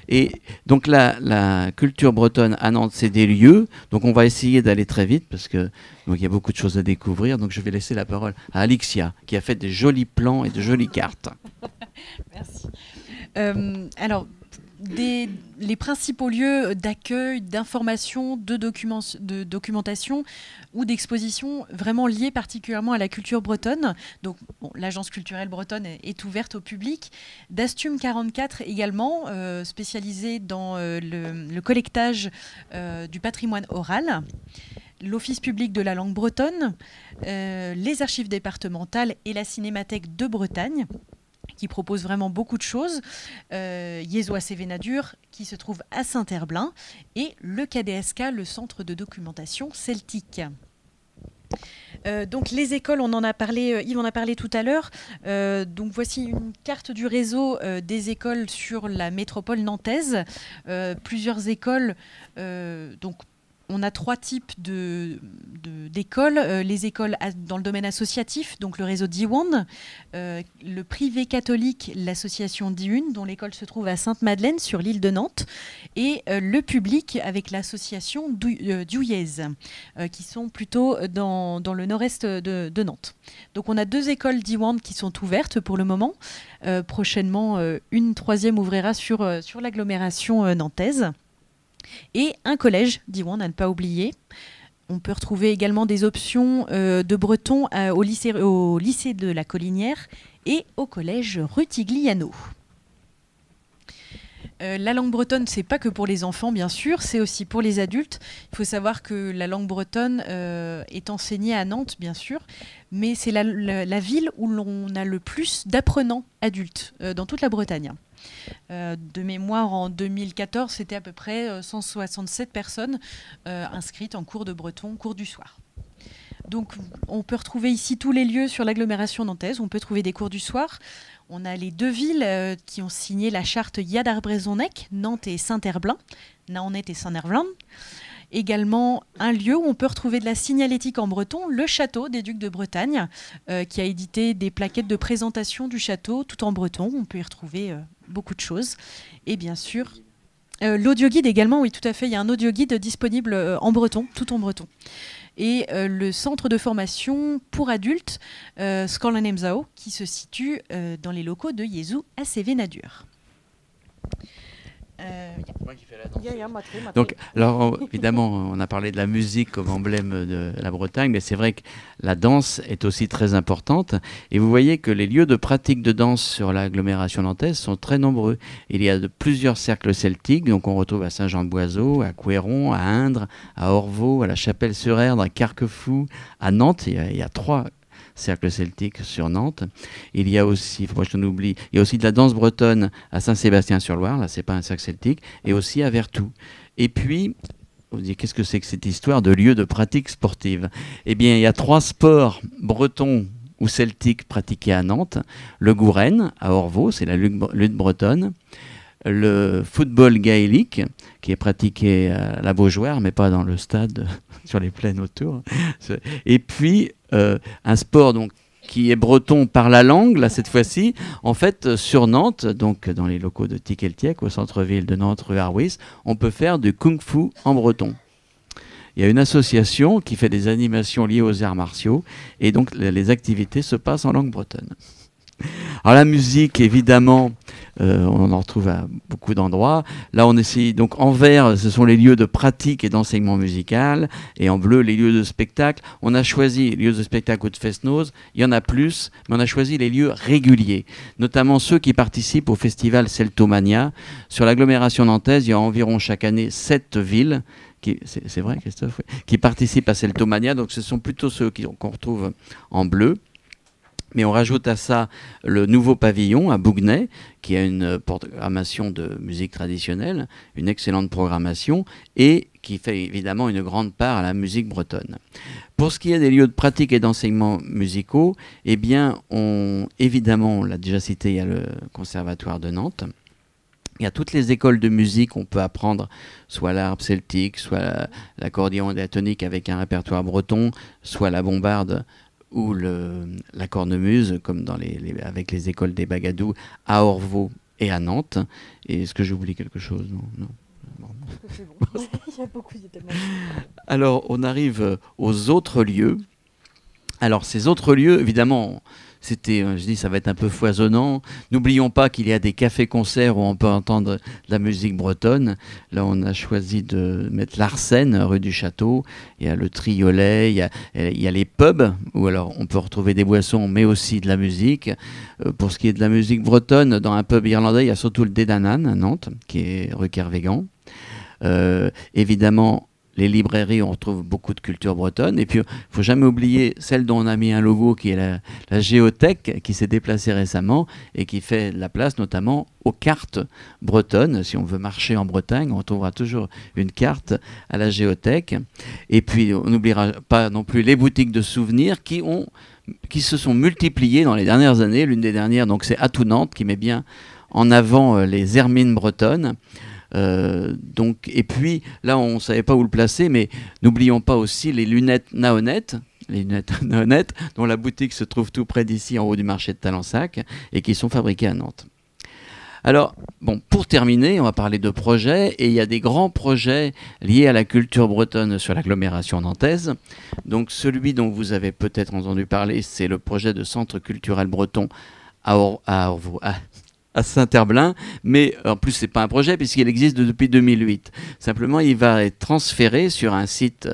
Et donc la culture bretonne à Nantes, c'est des lieux, donc on va essayer d'aller très vite parce que donc, il y a beaucoup de choses à découvrir, donc je vais laisser la parole à Alixia, qui a fait des jolis plans et de jolies cartes. Merci. Alors, les principaux lieux d'accueil, d'information, de documentation ou d'exposition vraiment liés particulièrement à la culture bretonne. Donc, bon, l'agence culturelle bretonne est ouverte au public. Dastum 44 également, spécialisé dans le collectage du patrimoine oral. L'Office public de la langue bretonne, les archives départementales et la Cinémathèque de Bretagne, qui propose vraiment beaucoup de choses, Yézois-Sévénadur, qui se trouve à Saint-Herblain, et le KDSK, le Centre de documentation celtique. Donc les écoles, on en a parlé, Yves en a parlé tout à l'heure. Donc voici une carte du réseau des écoles sur la métropole nantaise. Plusieurs écoles, donc on a 3 types d'écoles. Les écoles dans le domaine associatif, donc le réseau Diwan, le privé catholique, l'association Diune, dont l'école se trouve à Sainte-Madeleine, sur l'île de Nantes, et le public avec l'association Diouillez, qui sont plutôt dans le nord-est de Nantes. Donc on a 2 écoles Diwan qui sont ouvertes pour le moment. Prochainement, une 3e ouvrira sur l'agglomération nantaise. Et un collège Diwan, à ne pas oublier. On peut retrouver également des options de breton au lycée de la Collinière et au collège Rutigliano. La langue bretonne, c'est pas que pour les enfants, bien sûr, c'est aussi pour les adultes. Il faut savoir que la langue bretonne est enseignée à Nantes, bien sûr, mais c'est la ville où l'on a le plus d'apprenants adultes dans toute la Bretagne. De mémoire, en 2014, c'était à peu près 167 personnes inscrites en cours de breton, cours du soir. Donc, on peut retrouver ici tous les lieux sur l'agglomération nantaise. On peut trouver des cours du soir. On a les deux villes qui ont signé la charte Yad Arbrezonnec, Nantes et Saint-Herblain, Naonnet et Saint-Herblain. Également un lieu où on peut retrouver de la signalétique en breton, le château des Ducs de Bretagne, qui a édité des plaquettes de présentation du château tout en breton. On peut y retrouver beaucoup de choses. Et bien sûr, l'audioguide également, oui tout à fait, il y a un audioguide disponible en breton, tout en breton. Et le centre de formation pour adultes, Skolan Emzao, qui se situe dans les locaux de Yezu à Sévénadur. Donc, alors évidemment, on a parlé de la musique comme emblème de la Bretagne, mais c'est vrai que la danse est aussi très importante. Et vous voyez que les lieux de pratique de danse sur l'agglomération nantaise sont très nombreux. Il y a plusieurs cercles celtiques, donc on retrouve à Saint-Jean-de-Boiseau, à Couéron, à Indre, à Orvaux, à la Chapelle-sur-Erdre, à Carquefou, à Nantes. Il y a 3 cercle celtique sur Nantes. Il y a aussi, faut pas que je n'oublie, il y a aussi de la danse bretonne à Saint-Sébastien-sur-Loire, là c'est pas un cercle celtique, et aussi à Vertou. Et puis, vous dites, qu'est-ce que c'est que cette histoire de lieu de pratique sportive? Eh bien, il y a 3 sports bretons ou celtiques pratiqués à Nantes. Le gouren, à Orvaux, c'est la lutte bretonne. Le football gaélique, qui est pratiqué à la Beaujoire, mais pas dans le stade, sur les plaines autour. Et puis, un sport donc, qui est breton par la langue, là, cette fois-ci, en fait, sur Nantes, donc dans les locaux de Tikeltiek, au centre-ville de Nantes, rue Arwis, on peut faire du kung-fu en breton. Il y a une association qui fait des animations liées aux arts martiaux, et donc les activités se passent en langue bretonne. Alors la musique, évidemment, on en retrouve à beaucoup d'endroits. Là, on essaye, donc en vert, ce sont les lieux de pratique et d'enseignement musical, et en bleu, les lieux de spectacle. On a choisi les lieux de spectacle ou de fest-noz, il y en a plus, mais on a choisi les lieux réguliers, notamment ceux qui participent au festival Celtomania. Sur l'agglomération nantaise, il y a environ chaque année 7 villes, c'est vrai, Christophe, oui, qui participent à Celtomania, donc ce sont plutôt ceux qu'on retrouve en bleu. Mais on rajoute à ça le nouveau pavillon à Bouguenais, qui a une programmation de musique traditionnelle, une excellente programmation, et qui fait évidemment une grande part à la musique bretonne. Pour ce qui est des lieux de pratique et d'enseignement musicaux, eh bien, évidemment, on l'a déjà cité, il y a le Conservatoire de Nantes. Il y a toutes les écoles de musique, on peut apprendre soit l'harpe celtique, soit l'accordéon diatonique avec un répertoire breton, soit la bombarde ou la cornemuse, comme avec les écoles des Bagadous à Orvaux et à Nantes. Et est-ce que j'oublie quelque chose? Non. Bon. C'est bon. Il y a beaucoup de tellement. Alors, on arrive aux autres lieux. Alors, ces autres lieux, évidemment, je dis, ça va être un peu foisonnant. N'oublions pas qu'il y a des cafés-concerts où on peut entendre de la musique bretonne. Là, on a choisi de mettre l'Arsène, rue du Château. Il y a le Triolet, il y a les pubs, où alors on peut retrouver des boissons, mais aussi de la musique. Pour ce qui est de la musique bretonne, dans un pub irlandais, il y a surtout le Dédanan à Nantes, qui est rue Kervégan. Évidemment, les librairies, on retrouve beaucoup de culture bretonne. Et puis, il ne faut jamais oublier celle dont on a mis un logo, qui est la Géothèque, qui s'est déplacée récemment et qui fait de la place notamment aux cartes bretonnes. Si on veut marcher en Bretagne, on trouvera toujours une carte à la Géothèque. Et puis, on n'oubliera pas non plus les boutiques de souvenirs qui se sont multipliées dans les dernières années. L'une des dernières, donc, c'est Atout Nantes, qui met bien en avant les hermines bretonnes. Et puis là on ne savait pas où le placer, mais n'oublions pas aussi les lunettes Naonnet, dont la boutique se trouve tout près d'ici en haut du marché de Talensac et qui sont fabriquées à Nantes. Alors, bon, pour terminer, on va parler de projets, et il y a des grands projets liés à la culture bretonne sur l'agglomération nantaise. Donc celui dont vous avez peut-être entendu parler, c'est le projet de centre culturel breton à Saint-Herblain, mais en plus c'est pas un projet puisqu'il existe depuis 2008. Simplement, il va être transféré sur un site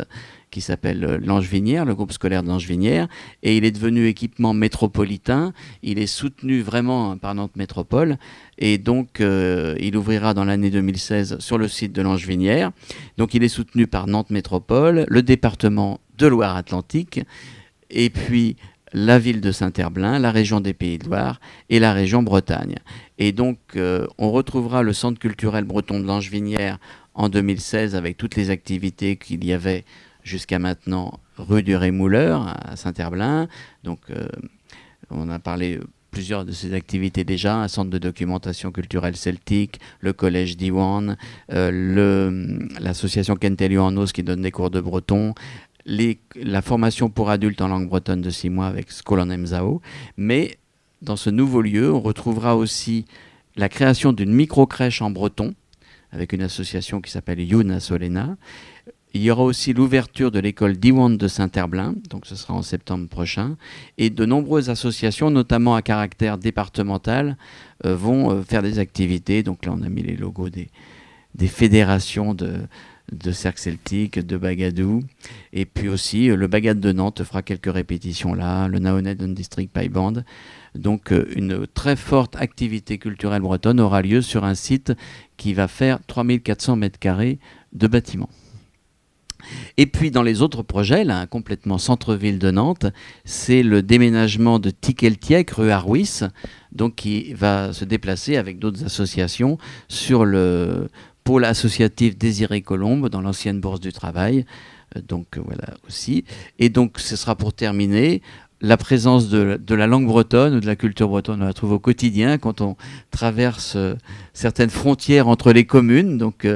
qui s'appelle Langevinière, le groupe scolaire de Langevinière, et il est devenu équipement métropolitain. Il est soutenu vraiment par Nantes Métropole, et donc il ouvrira dans l'année 2016 sur le site de Langevinière. Donc il est soutenu par Nantes Métropole, le département de Loire-Atlantique, et puis la ville de Saint-Herblain, la région des Pays de Loire et la région Bretagne. Et donc on retrouvera le centre culturel breton de Langevinière en 2016 avec toutes les activités qu'il y avait jusqu'à maintenant rue du Rémouleur à Saint-Herblain. Donc on a parlé plusieurs de ces activités déjà, un centre de documentation culturelle celtique, le collège Diwan, l'association Kentelio en Os qui donne des cours de breton, la formation pour adultes en langue bretonne de 6 mois avec Skol en Emzao. Mais dans ce nouveau lieu, on retrouvera aussi la création d'une micro-crèche en breton avec une association qui s'appelle Yuna Solena. Il y aura aussi l'ouverture de l'école Diwan de Saint-Herblain, donc ce sera en septembre prochain, et de nombreuses associations, notamment à caractère départemental, vont faire des activités. Donc là, on a mis les logos des fédérations de cercle celtique, de Bagadou, et puis aussi le Bagad de Nantes fera quelques répétitions là, le Naonet District Pipe Band. Donc une très forte activité culturelle bretonne aura lieu sur un site qui va faire 3400 m² de bâtiments. Et puis dans les autres projets, là, complètement centre-ville de Nantes, c'est le déménagement de Tikeltiek, rue Arwis, donc qui va se déplacer avec d'autres associations sur le pôle associatif Désiré Colombe dans l'ancienne Bourse du Travail. Donc voilà aussi. Et donc ce sera pour terminer la présence de la langue bretonne ou de la culture bretonne. On la trouve au quotidien quand on traverse certaines frontières entre les communes. Donc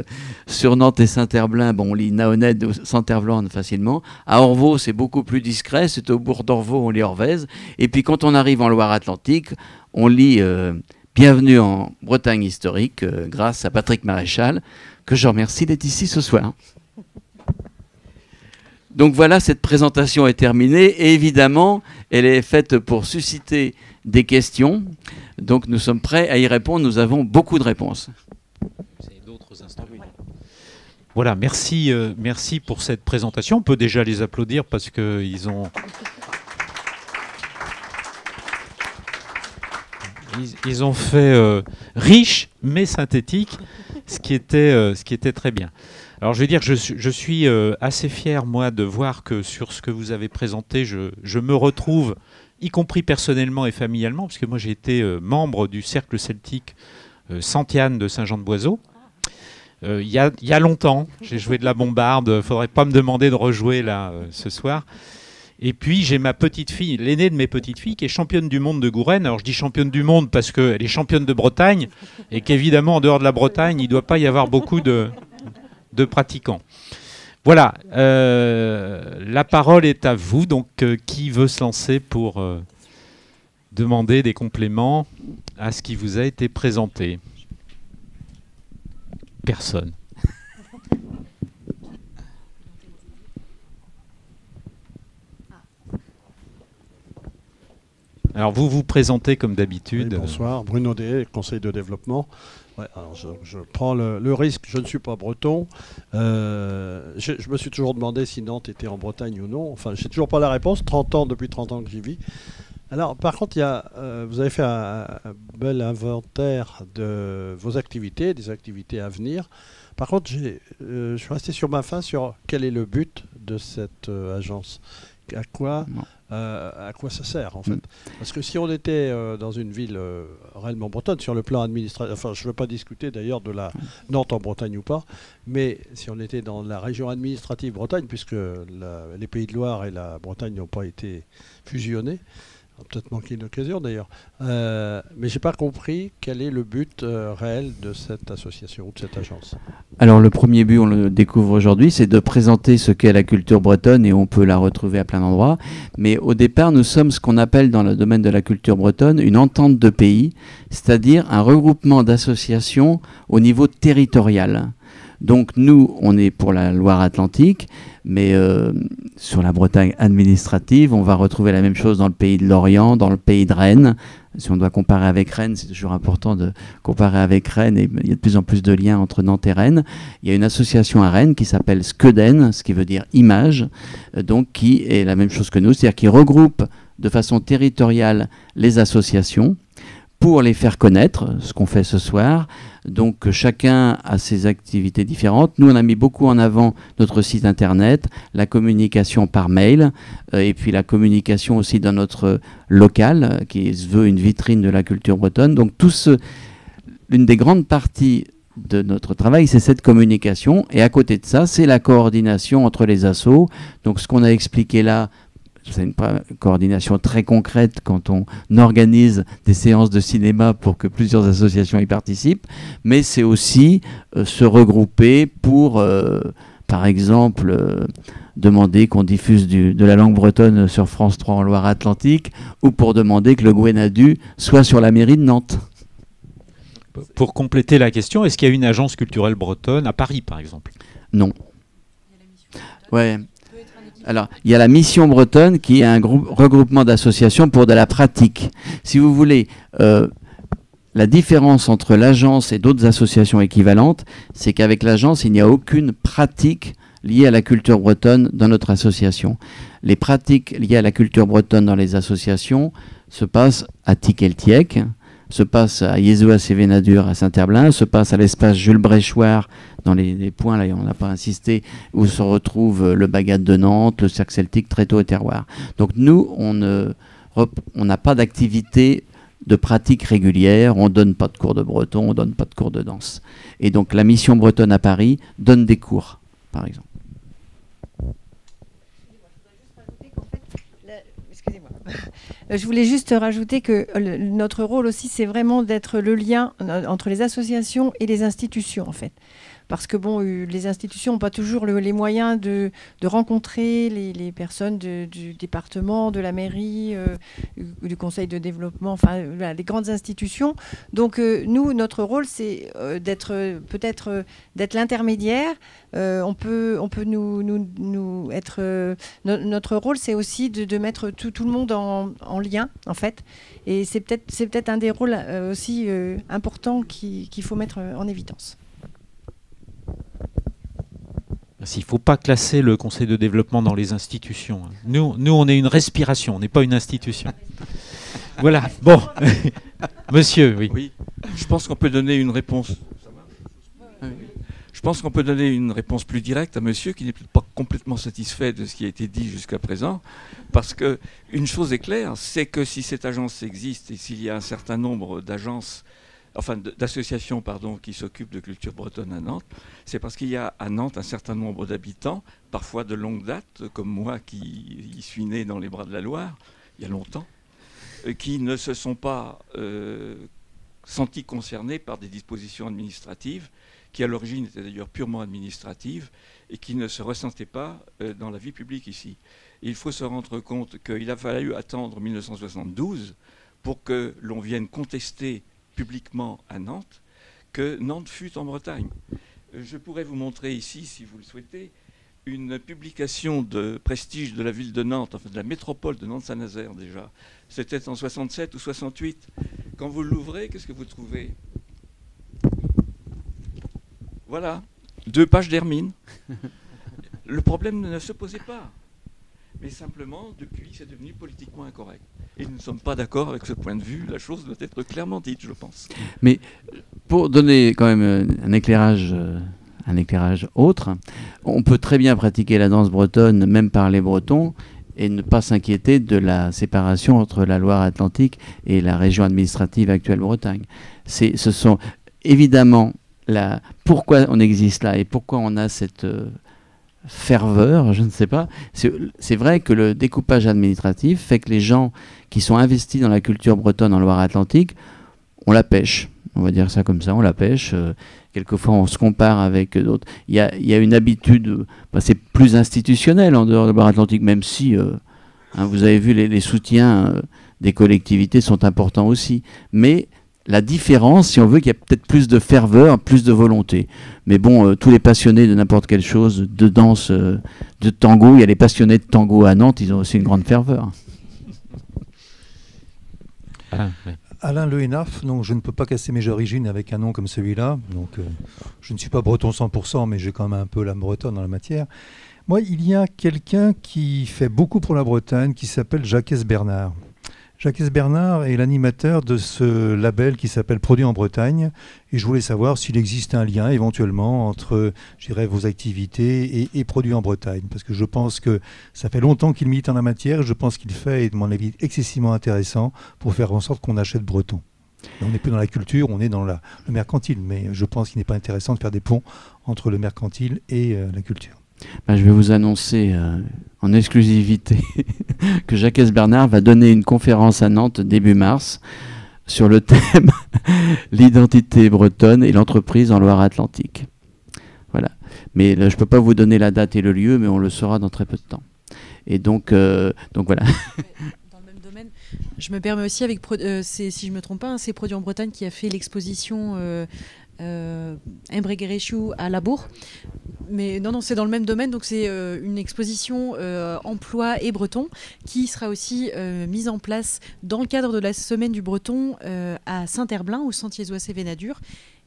sur Nantes et Saint-Herblain, bon, on lit Naonet ou Saint-Herblain facilement. À Orvaux, c'est beaucoup plus discret. C'est au bourg d'Orvaux, on lit Orvèze. Et puis quand on arrive en Loire-Atlantique, on lit Bienvenue en Bretagne historique, grâce à Patrick Maréchal, que je remercie d'être ici ce soir. Donc voilà, cette présentation est terminée et évidemment, elle est faite pour susciter des questions. Donc nous sommes prêts à y répondre, nous avons beaucoup de réponses. Vous avez d'autres instants. Voilà, merci, merci pour cette présentation. On peut déjà les applaudir parce qu'ils ont... Ils ont fait riche mais synthétique, ce qui était très bien. Alors je vais dire que je suis assez fier, moi, de voir que sur ce que vous avez présenté, je me retrouve, y compris personnellement et familialement, parce que moi j'ai été membre du cercle celtique Santiane de Saint-Jean-de-Boiseau. Il y a longtemps, j'ai joué de la bombarde, il ne faudrait pas me demander de rejouer là ce soir. Et puis j'ai ma petite fille, l'aînée de mes petites filles, qui est championne du monde de Gouren. Alors je dis championne du monde parce qu'elle est championne de Bretagne et qu'évidemment en dehors de la Bretagne, il ne doit pas y avoir beaucoup de pratiquants. Voilà, la parole est à vous. Donc qui veut se lancer pour demander des compléments à ce qui vous a été présenté? Personne. Alors vous vous présentez comme d'habitude. Oui, bonsoir, Bruno Dé, conseil de développement. Ouais, alors je prends le risque, je ne suis pas breton. Je me suis toujours demandé si Nantes était en Bretagne ou non. Enfin, je n'ai toujours pas la réponse, depuis 30 ans que j'y vis. Alors, par contre, vous avez fait un bel inventaire de vos activités, des activités à venir. Par contre, je suis resté sur ma faim sur quel est le but de cette agence. À quoi ça sert en fait? Parce que si on était dans une ville réellement bretonne, sur le plan administratif, enfin je ne veux pas discuter d'ailleurs de la Nantes en Bretagne ou pas, mais si on était dans la région administrative Bretagne, puisque les Pays de Loire et la Bretagne n'ont pas été fusionnés, on a peut-être manqué une occasion d'ailleurs, mais je n'ai pas compris quel est le but réel de cette association ou de cette agence. Alors le premier but, on le découvre aujourd'hui, c'est de présenter ce qu'est la culture bretonne et on peut la retrouver à plein d'endroits. Mais au départ, nous sommes ce qu'on appelle dans le domaine de la culture bretonne une entente de pays, c'est-à-dire un regroupement d'associations au niveau territorial. Donc nous, on est pour la Loire-Atlantique, mais sur la Bretagne administrative, on va retrouver la même chose dans le pays de Lorient, dans le pays de Rennes, Si on doit comparer avec Rennes, c'est toujours important de comparer avec Rennes, et il y a de plus en plus de liens entre Nantes et Rennes. Il y a une association à Rennes qui s'appelle Skeden, ce qui veut dire image, donc qui est la même chose que nous, c'est-à-dire qui regroupe de façon territoriale les associations pour les faire connaître, ce qu'on fait ce soir. Donc chacun a ses activités différentes. Nous, on a mis beaucoup en avant notre site internet, la communication par mail, et puis la communication aussi dans notre local, qui se veut une vitrine de la culture bretonne. Donc l'une des grandes parties de notre travail, c'est cette communication. Et à côté de ça, c'est la coordination entre les assos. Donc ce qu'on a expliqué là, c'est une coordination très concrète quand on organise des séances de cinéma pour que plusieurs associations y participent, mais c'est aussi se regrouper pour, par exemple, demander qu'on diffuse de la langue bretonne sur France 3 en Loire-Atlantique, ou pour demander que le Gwenadu soit sur la mairie de Nantes. Pour compléter la question, est-ce qu'il y a une agence culturelle bretonne à Paris, par exemple? Non. Ouais. Alors, il y a la Mission Bretonne qui est un regroupement d'associations pour de la pratique. Si vous voulez, la différence entre l'agence et d'autres associations équivalentes, c'est qu'avec l'agence, il n'y a aucune pratique liée à la culture bretonne dans notre association. Les pratiques liées à la culture bretonne dans les associations se passent à Tikeltiek, se passe à Yézoa-Sévénadur à Saint-Herblain, se passe à l'espace Jules Bréchoir, dans les points, là on n'a pas insisté, où se retrouve le Bagat de Nantes, le Cercle Celtique, Tréteau et Terroir. Donc nous, on n'a pas d'activité de pratique régulière, on ne donne pas de cours de breton, on ne donne pas de cours de danse. Et donc la Mission Bretonne à Paris donne des cours, par exemple. Je voulais juste rajouter que notre rôle aussi, c'est vraiment d'être le lien entre les associations et les institutions, en fait. Parce que bon, les institutions n'ont pas toujours les moyens de rencontrer les personnes du département, de la mairie, du conseil de développement, enfin voilà, les grandes institutions. Donc nous, notre rôle, c'est d'être l'intermédiaire. On peut nous être. Notre rôle, c'est aussi de mettre tout le monde en lien, en fait. Et c'est peut-être un des rôles aussi importants qu'il faut mettre en évidence. Il ne faut pas classer le conseil de développement dans les institutions. Nous on est une respiration, on n'est pas une institution. Voilà, bon. Monsieur, oui. Oui, je pense qu'on peut donner une réponse. Je pense qu'on peut donner une réponse plus directe à monsieur qui n'est peut-être pas complètement satisfait de ce qui a été dit jusqu'à présent. Parce qu'une chose est claire, c'est que si cette agence existe et s'il y a un certain nombre d'agences, enfin d'associations qui s'occupent de culture bretonne à Nantes, c'est parce qu'il y a à Nantes un certain nombre d'habitants, parfois de longue date, comme moi qui y suis né dans les bras de la Loire, il y a longtemps, qui ne se sont pas sentis concernés par des dispositions administratives, qui à l'origine étaient d'ailleurs purement administratives, et qui ne se ressentaient pas dans la vie publique ici. Et il faut se rendre compte qu'il a fallu attendre 1972 pour que l'on vienne contester publiquement à Nantes, que Nantes fut en Bretagne. Je pourrais vous montrer ici, si vous le souhaitez, une publication de prestige de la ville de Nantes, enfin de la métropole de Nantes-Saint-Nazaire déjà. C'était en 67 ou 68. Quand vous l'ouvrez, qu'est-ce que vous trouvez? Voilà, 2 pages d'hermine. Le problème ne se posait pas. Mais simplement, depuis, c'est devenu politiquement incorrect. Et nous ne sommes pas d'accord avec ce point de vue. La chose doit être clairement dite, je pense. Mais pour donner quand même un éclairage autre, on peut très bien pratiquer la danse bretonne, même par les Bretons, et ne pas s'inquiéter de la séparation entre la Loire-Atlantique et la région administrative actuelle Bretagne. Ce sont évidemment pourquoi on existe là et pourquoi on a cette ferveur, je ne sais pas. C'est vrai que le découpage administratif fait que les gens qui sont investis dans la culture bretonne en Loire-Atlantique, on la pêche. On va dire ça comme ça, on la pêche. Quelquefois, on se compare avec d'autres. Il y a une habitude, c'est plus institutionnel en dehors de Loire-Atlantique, même si, vous avez vu, les soutiens des collectivités sont importants aussi. Mais la différence, si on veut, qu'il y a peut-être plus de ferveur, plus de volonté. Mais bon, tous les passionnés de n'importe quelle chose, de danse, de tango, il y a les passionnés de tango à Nantes, ils ont aussi une grande ferveur. Alain Lehenaf, donc je ne peux pas casser mes origines avec un nom comme celui-là. Donc je ne suis pas breton 100%, mais j'ai quand même un peu l'âme bretonne dans la matière. Moi, il y a quelqu'un qui fait beaucoup pour la Bretagne, qui s'appelle Jacques Bernard. Jacques Bernard est l'animateur de ce label qui s'appelle Produits en Bretagne. Et je voulais savoir s'il existe un lien éventuellement entre, je dirais, vos activités et Produits en Bretagne. Parce que je pense que ça fait longtemps qu'il milite en la matière. Je pense qu'il fait, à mon avis, excessivement intéressant pour faire en sorte qu'on achète breton. Et on n'est plus dans la culture, on est dans le mercantile. Mais je pense qu'il n'est pas intéressant de faire des ponts entre le mercantile et la culture. Ben, je vais vous annoncer en exclusivité que Jacques Bernard va donner une conférence à Nantes début mars sur le thème l'identité bretonne et l'entreprise en Loire-Atlantique. Voilà. Mais là, je ne peux pas vous donner la date et le lieu, mais on le saura dans très peu de temps. Et donc voilà. Dans le même domaine, je me permets aussi, avec si je ne me trompe pas, hein, c'est Produits en Bretagne qui a fait l'exposition Embreguerechou à Labour. Mais non, c'est dans le même domaine, donc c'est une exposition emploi et breton qui sera aussi mise en place dans le cadre de la semaine du breton à Saint-Herblain, au Sentier-Zoissé-Vénadur.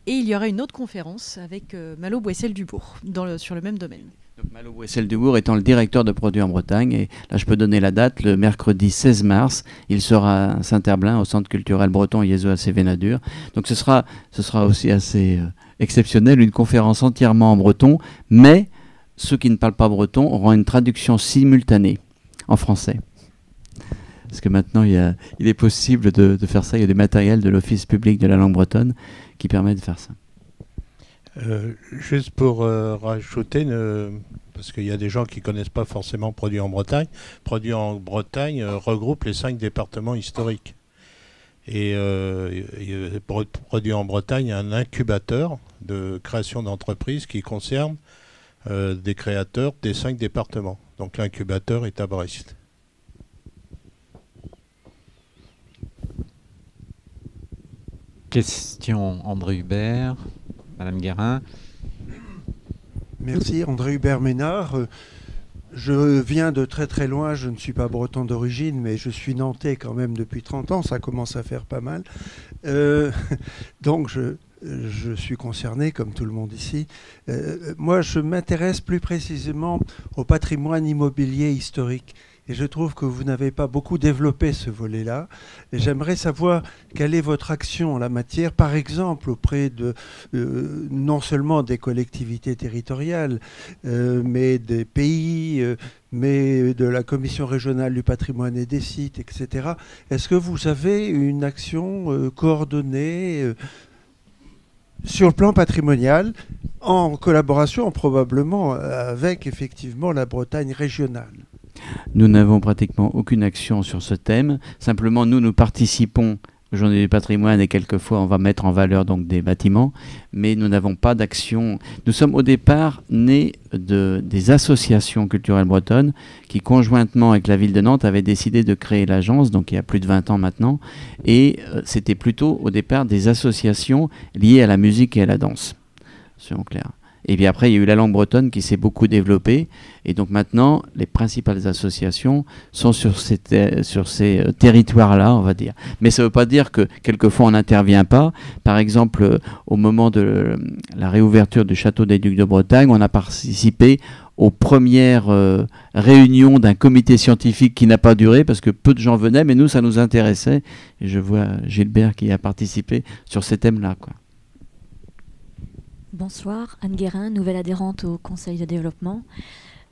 Et il y aura une autre conférence avec Malo Boissel-Dubourg sur le même domaine. Donc, Malo Boissel-Dubourg étant le directeur de Produits en Bretagne, et là je peux donner la date, le mercredi 16 mars, il sera à Saint-Herblain, au Centre culturel breton Yézo-Assez-Vénadur. Donc ce sera aussi assez exceptionnel, une conférence entièrement en breton, mais ceux qui ne parlent pas breton auront une traduction simultanée en français. Parce que maintenant il est possible de faire ça, il y a des matériels de l'Office public de la langue bretonne qui permettent de faire ça. Juste pour rajouter, parce qu'il y a des gens qui ne connaissent pas forcément Produits en Bretagne. Produits en Bretagne regroupe les 5 départements historiques. Et Produits en Bretagne a un incubateur de création d'entreprises qui concerne des créateurs des 5 départements. Donc l'incubateur est à Brest. Question André Hubert, Madame Guérin. Merci, André Hubert Ménard. Je viens de très très loin, je ne suis pas breton d'origine, mais je suis nantais quand même depuis 30 ans, ça commence à faire pas mal. Donc je suis concerné, comme tout le monde ici. Moi, je m'intéresse plus précisément au patrimoine immobilier historique. Et je trouve que vous n'avez pas beaucoup développé ce volet-là. Et j'aimerais savoir quelle est votre action en la matière, par exemple auprès de non seulement des collectivités territoriales, mais des pays, mais de la Commission régionale du patrimoine et des sites, etc. Est-ce que vous avez une action coordonnée sur le plan patrimonial, en collaboration probablement avec effectivement la Bretagne régionale? Nous n'avons pratiquement aucune action sur ce thème. Simplement, nous participons aux Journées du patrimoine et quelquefois on va mettre en valeur donc des bâtiments, mais nous n'avons pas d'action. Nous sommes au départ nés des associations culturelles bretonnes qui, conjointement avec la ville de Nantes, avaient décidé de créer l'agence, donc il y a plus de 20 ans maintenant, et c'était plutôt au départ des associations liées à la musique et à la danse, soyons clairs. Et puis après, il y a eu la langue bretonne qui s'est beaucoup développée. Et donc maintenant, les principales associations sont sur ces territoires-là, on va dire. Mais ça ne veut pas dire que quelquefois on n'intervient pas. Par exemple, au moment de la réouverture du château des Ducs de Bretagne, on a participé aux premières réunions d'un comité scientifique qui n'a pas duré parce que peu de gens venaient, mais nous, ça nous intéressait. Et je vois Gilbert qui a participé sur ces thèmes-là, quoi. Bonsoir, Anne Guérin, nouvelle adhérente au Conseil de développement.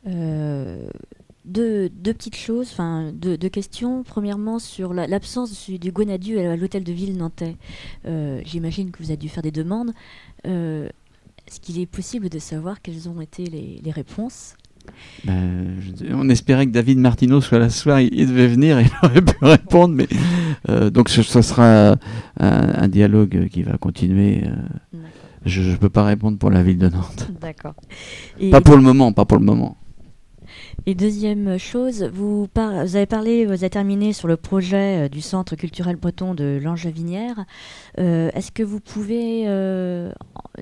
Deux petites choses, enfin deux questions. Premièrement, sur l'absence du Gwenadu à l'hôtel de ville nantais. J'imagine que vous avez dû faire des demandes. Est-ce qu'il est possible de savoir quelles ont été les réponses ? On espérait que David Martineau soit là ce soir, il devait venir et il aurait pu répondre, mais donc ce sera un dialogue qui va continuer. Je ne peux pas répondre pour la ville de Nantes. D'accord. Pas pour le moment. Et deuxième chose, vous avez terminé sur le projet du Centre culturel breton de Langevinière. Est-ce que vous pouvez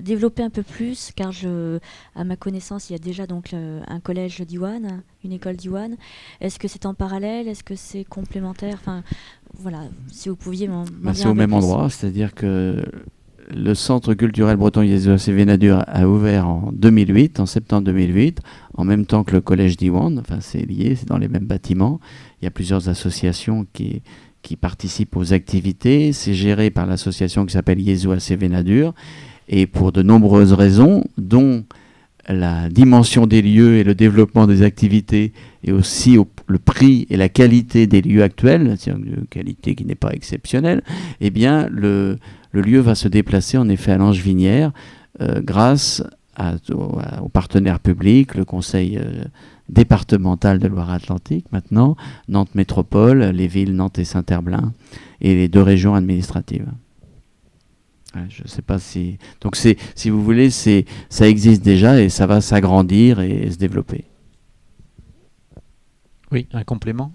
développer un peu plus, car à ma connaissance, il y a déjà donc un collège d'Iwan, une école d'Iwan. Est-ce que c'est en parallèle? Est-ce que c'est complémentaire? Enfin, voilà, si vous pouviez m'en dire C'est au même endroit, c'est-à-dire que le Centre culturel breton Jésus Vénadur a ouvert en 2008, en septembre 2008, en même temps que le collège d'Iwan. Enfin, c'est lié, c'est dans les mêmes bâtiments. Il y a plusieurs associations qui participent aux activités. C'est géré par l'association qui s'appelle Jésus Vénadur. Et pour de nombreuses raisons, dont la dimension des lieux et le développement des activités, et aussi le prix et la qualité des lieux actuels, c'est-à-dire une qualité qui n'est pas exceptionnelle, eh bien, le lieu va se déplacer en effet à Langevinière grâce aux partenaires publics, le conseil départemental de Loire-Atlantique maintenant, Nantes Métropole, les villes Nantes et Saint-Herblain et les 2 régions administratives. Je ne sais pas si... Donc, si vous voulez, ça existe déjà et ça va s'agrandir et se développer. Oui, un complément ?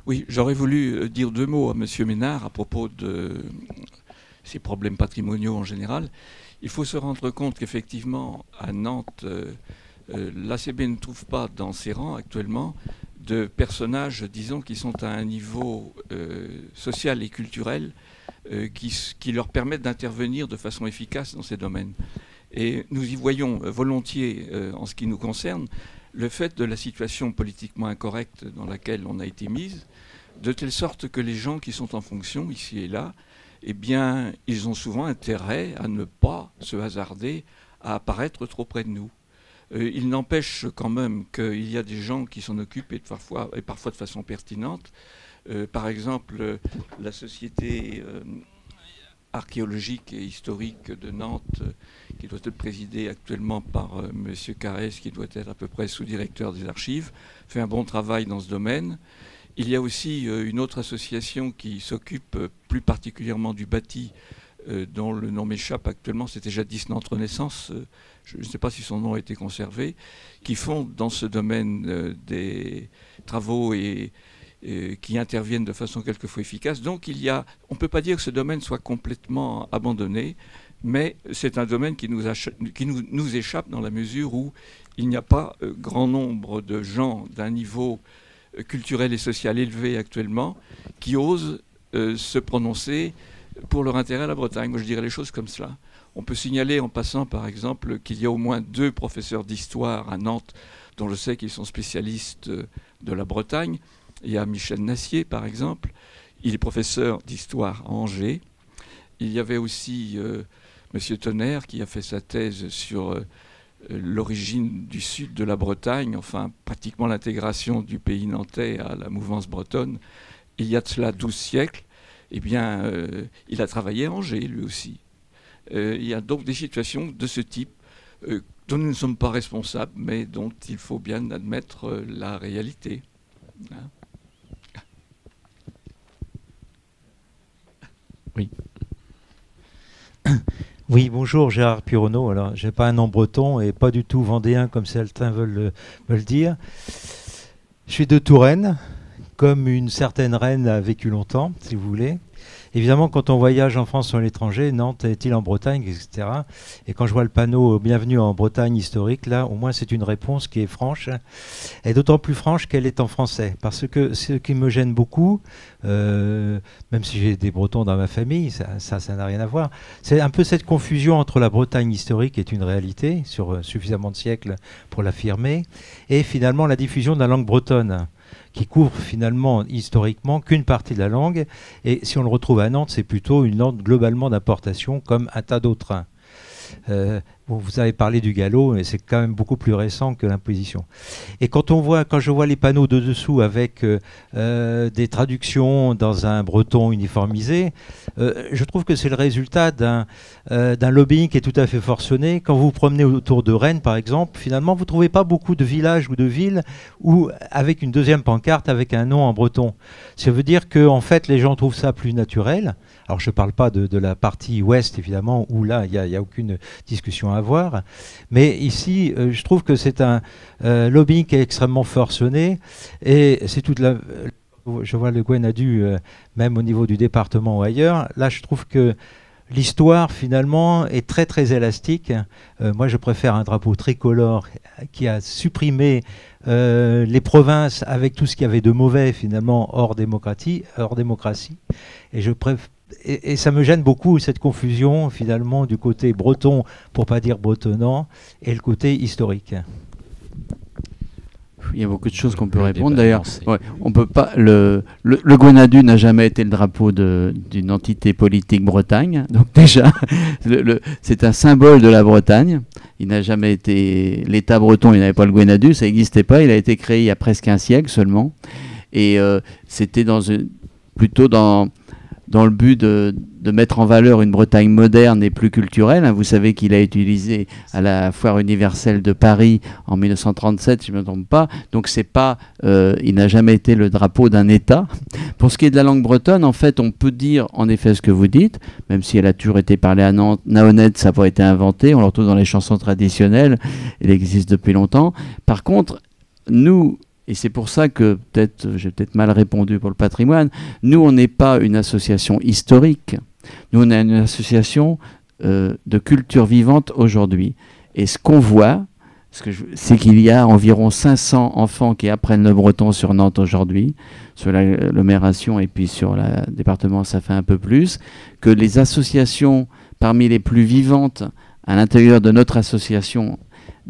Oui, j'aurais voulu dire 2 mots à M. Ménard à propos de ces problèmes patrimoniaux en général. Il faut se rendre compte qu'effectivement, à Nantes, l'ACB ne trouve pas dans ses rangs actuellement de personnages, disons, qui sont à un niveau social et culturel qui leur permettent d'intervenir de façon efficace dans ces domaines. Et nous y voyons volontiers, en ce qui nous concerne, le fait de la situation politiquement incorrecte dans laquelle on a été mise, de telle sorte que les gens qui sont en fonction, ici et là, eh bien, ils ont souvent intérêt à ne pas se hasarder à apparaître trop près de nous. Il n'empêche quand même qu'il y a des gens qui s'en occupent et parfois de façon pertinente. Par exemple, la société archéologique et historique de Nantes, qui doit être présidée actuellement par M. Carès, qui doit être à peu près sous-directeur des archives, fait un bon travail dans ce domaine. Il y a aussi une autre association qui s'occupe plus particulièrement du bâti, dont le nom m'échappe actuellement, c'était jadis Nantes Renaissance, je ne sais pas si son nom a été conservé, qui font dans ce domaine des travaux et qui interviennent de façon quelquefois efficace. Donc on ne peut pas dire que ce domaine soit complètement abandonné, mais c'est un domaine qui nous échappe dans la mesure où il n'y a pas grand nombre de gens d'un niveau culturel et social élevé actuellement qui osent se prononcer pour leur intérêt à la Bretagne. Moi, je dirais les choses comme cela. On peut signaler en passant, par exemple, qu'il y a au moins 2 professeurs d'histoire à Nantes, dont je sais qu'ils sont spécialistes de la Bretagne. Il y a Michel Nassier, par exemple. Il est professeur d'histoire à Angers. Il y avait aussi M. Tonnerre, qui a fait sa thèse sur l'origine du sud de la Bretagne, enfin pratiquement l'intégration du pays nantais à la mouvance bretonne. Il y a de cela 12 siècles. Eh bien, il a travaillé à Angers, lui aussi. Il y a donc des situations de ce type dont nous ne sommes pas responsables, mais dont il faut bien admettre la réalité. Hein? Oui. Oui, bonjour, Gérard Pironneau. Alors, je n'ai pas un nom breton et pas du tout vendéen comme certains veulent dire. Je suis de Touraine, comme une certaine reine a vécu longtemps, si vous voulez. Évidemment, quand on voyage en France ou à l'étranger, Nantes est-il en Bretagne, etc. Et quand je vois le panneau « Bienvenue en Bretagne historique », là, au moins, c'est une réponse qui est franche. Et d'autant plus franche qu'elle est en français. Parce que ce qui me gêne beaucoup, même si j'ai des Bretons dans ma famille, ça n'a rien à voir, c'est un peu cette confusion entre la Bretagne historique, qui est une réalité, sur suffisamment de siècles pour l'affirmer, et finalement la diffusion de la langue bretonne, qui couvre finalement historiquement qu'une partie de la langue. Et si on le retrouve à Nantes, c'est plutôt une langue globalement d'importation comme un tas d'autres. Bon, vous avez parlé du gallo, mais c'est quand même beaucoup plus récent que l'imposition. Et quand je vois les panneaux de dessous avec des traductions dans un breton uniformisé, je trouve que c'est le résultat d'un lobbying qui est tout à fait forcené. Quand vous vous promenez autour de Rennes, par exemple, finalement, vous ne trouvez pas beaucoup de villages ou de villes où, avec une deuxième pancarte avec un nom en breton. Ça veut dire que, en fait, les gens trouvent ça plus naturel. Alors, je ne parle pas de la partie ouest, évidemment, où là, il n'y a aucune discussion à avoir. Mais ici, je trouve que c'est un lobbying qui est extrêmement forcené. Et c'est toute la... Je vois le Gwenadu, même au niveau du département ou ailleurs. Là, je trouve que l'histoire finalement est très très élastique. Moi je préfère un drapeau tricolore qui a supprimé les provinces avec tout ce qu'il y avait de mauvais finalement hors démocratie. Et ça me gêne beaucoup cette confusion finalement du côté breton, pour pas dire bretonnant, et le côté historique. Il y a beaucoup de choses qu'on peut répondre. D'ailleurs, ouais, on peut pas. Le Gwenadu n'a jamais été le drapeau d'une entité politique Bretagne. Donc déjà, c'est un symbole de la Bretagne. Il n'a jamais été l'État breton. Il n'avait pas le Gwenadu, ça n'existait pas. Il a été créé il y a presque un siècle seulement, et c'était plutôt dans le but de mettre en valeur une Bretagne moderne et plus culturelle. Vous savez qu'il a été utilisé à la Foire universelle de Paris en 1937, si je ne me trompe pas. Donc c'est pas, il n'a jamais été le drapeau d'un État. Pour ce qui est de la langue bretonne, en fait, on peut dire en effet ce que vous dites, même si elle a toujours été parlée à Nantes, Naonette, ça n'a pas été inventé. On le retrouve dans les chansons traditionnelles. Elle existe depuis longtemps. Par contre, nous... Et c'est pour ça que j'ai peut-être mal répondu pour le patrimoine. Nous, on n'est pas une association historique. Nous, on est une association de culture vivante aujourd'hui. Et ce qu'on voit, c'est qu'il y a environ 500 enfants qui apprennent le breton sur Nantes aujourd'hui, sur l'agglomération, et puis sur le département, ça fait un peu plus, que les associations parmi les plus vivantes à l'intérieur de notre association,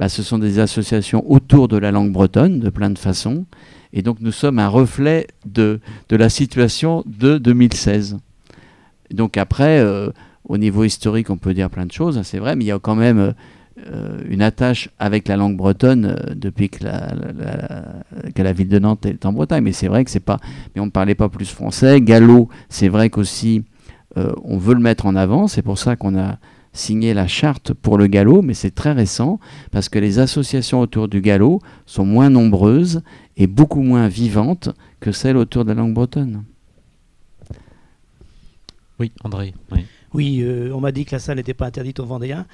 ce sont des associations autour de la langue bretonne, de plein de façons. Et donc, nous sommes un reflet de la situation de 2016. Donc après, au niveau historique, on peut dire plein de choses, c'est vrai, mais il y a quand même une attache avec la langue bretonne depuis que la ville de Nantes est en Bretagne. Mais c'est vrai que c'est pas... Mais on ne parlait pas plus français. Gallo, c'est vrai qu'aussi, on veut le mettre en avant. C'est pour ça qu'on a signé la charte pour le gallo, mais c'est très récent, parce que les associations autour du gallo sont moins nombreuses et beaucoup moins vivantes que celles autour de la langue bretonne. Oui, André. Oui, on m'a dit que la salle n'était pas interdite aux Vendéens.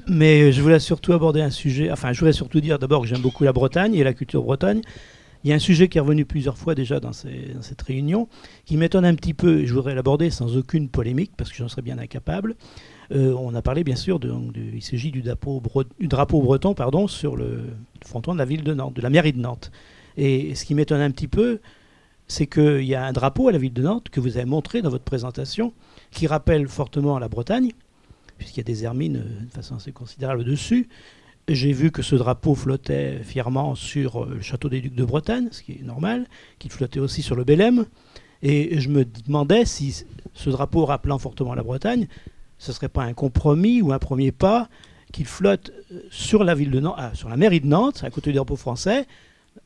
Mais je voulais surtout aborder un sujet, je voulais surtout dire d'abord que j'aime beaucoup la Bretagne et la culture bretonne. Il y a un sujet qui est revenu plusieurs fois déjà dans cette réunion, qui m'étonne un petit peu, et je voudrais l'aborder sans aucune polémique, parce que j'en serais bien incapable. On a parlé bien sûr, il s'agit du drapeau breton sur le fronton de la ville de Nantes, de la mairie de Nantes. Et ce qui m'étonne un petit peu, c'est qu'il y a un drapeau à la ville de Nantes, que vous avez montré dans votre présentation, qui rappelle fortement la Bretagne, puisqu'il y a des hermines de façon assez considérable dessus. J'ai vu que ce drapeau flottait fièrement sur le château des Ducs de Bretagne, ce qui est normal, qu'il flottait aussi sur le Bélème. Et je me demandais si ce drapeau rappelant fortement la Bretagne, ce ne serait pas un compromis ou un premier pas qu'il flotte sur la ville de Nantes, sur la mairie de Nantes, à côté du drapeau français,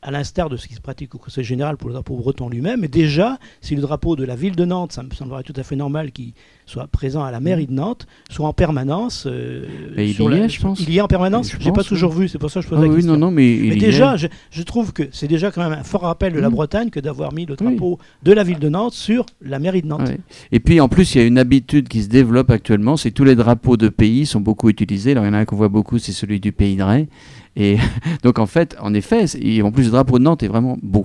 à l'instar de ce qui se pratique au Conseil général pour le drapeau breton lui-même. Et déjà, si le drapeau de la ville de Nantes, ça me semblerait tout à fait normal qu'il soit présent à la mairie de Nantes, soit en permanence. Je pense. Il y est en permanence. Je n'ai pas toujours vu, c'est pour ça que je pose la question. Non, mais déjà, je trouve que c'est déjà quand même un fort rappel de la Bretagne que d'avoir mis le drapeau de la ville de Nantes sur la mairie de Nantes. Oui. Et puis en plus, il y a une habitude qui se développe actuellement, c'est que tous les drapeaux de pays sont beaucoup utilisés. Alors il y en a un qu'on voit beaucoup, c'est celui du Pays de Ré. Et donc en effet, en plus le drapeau de Nantes est vraiment beau.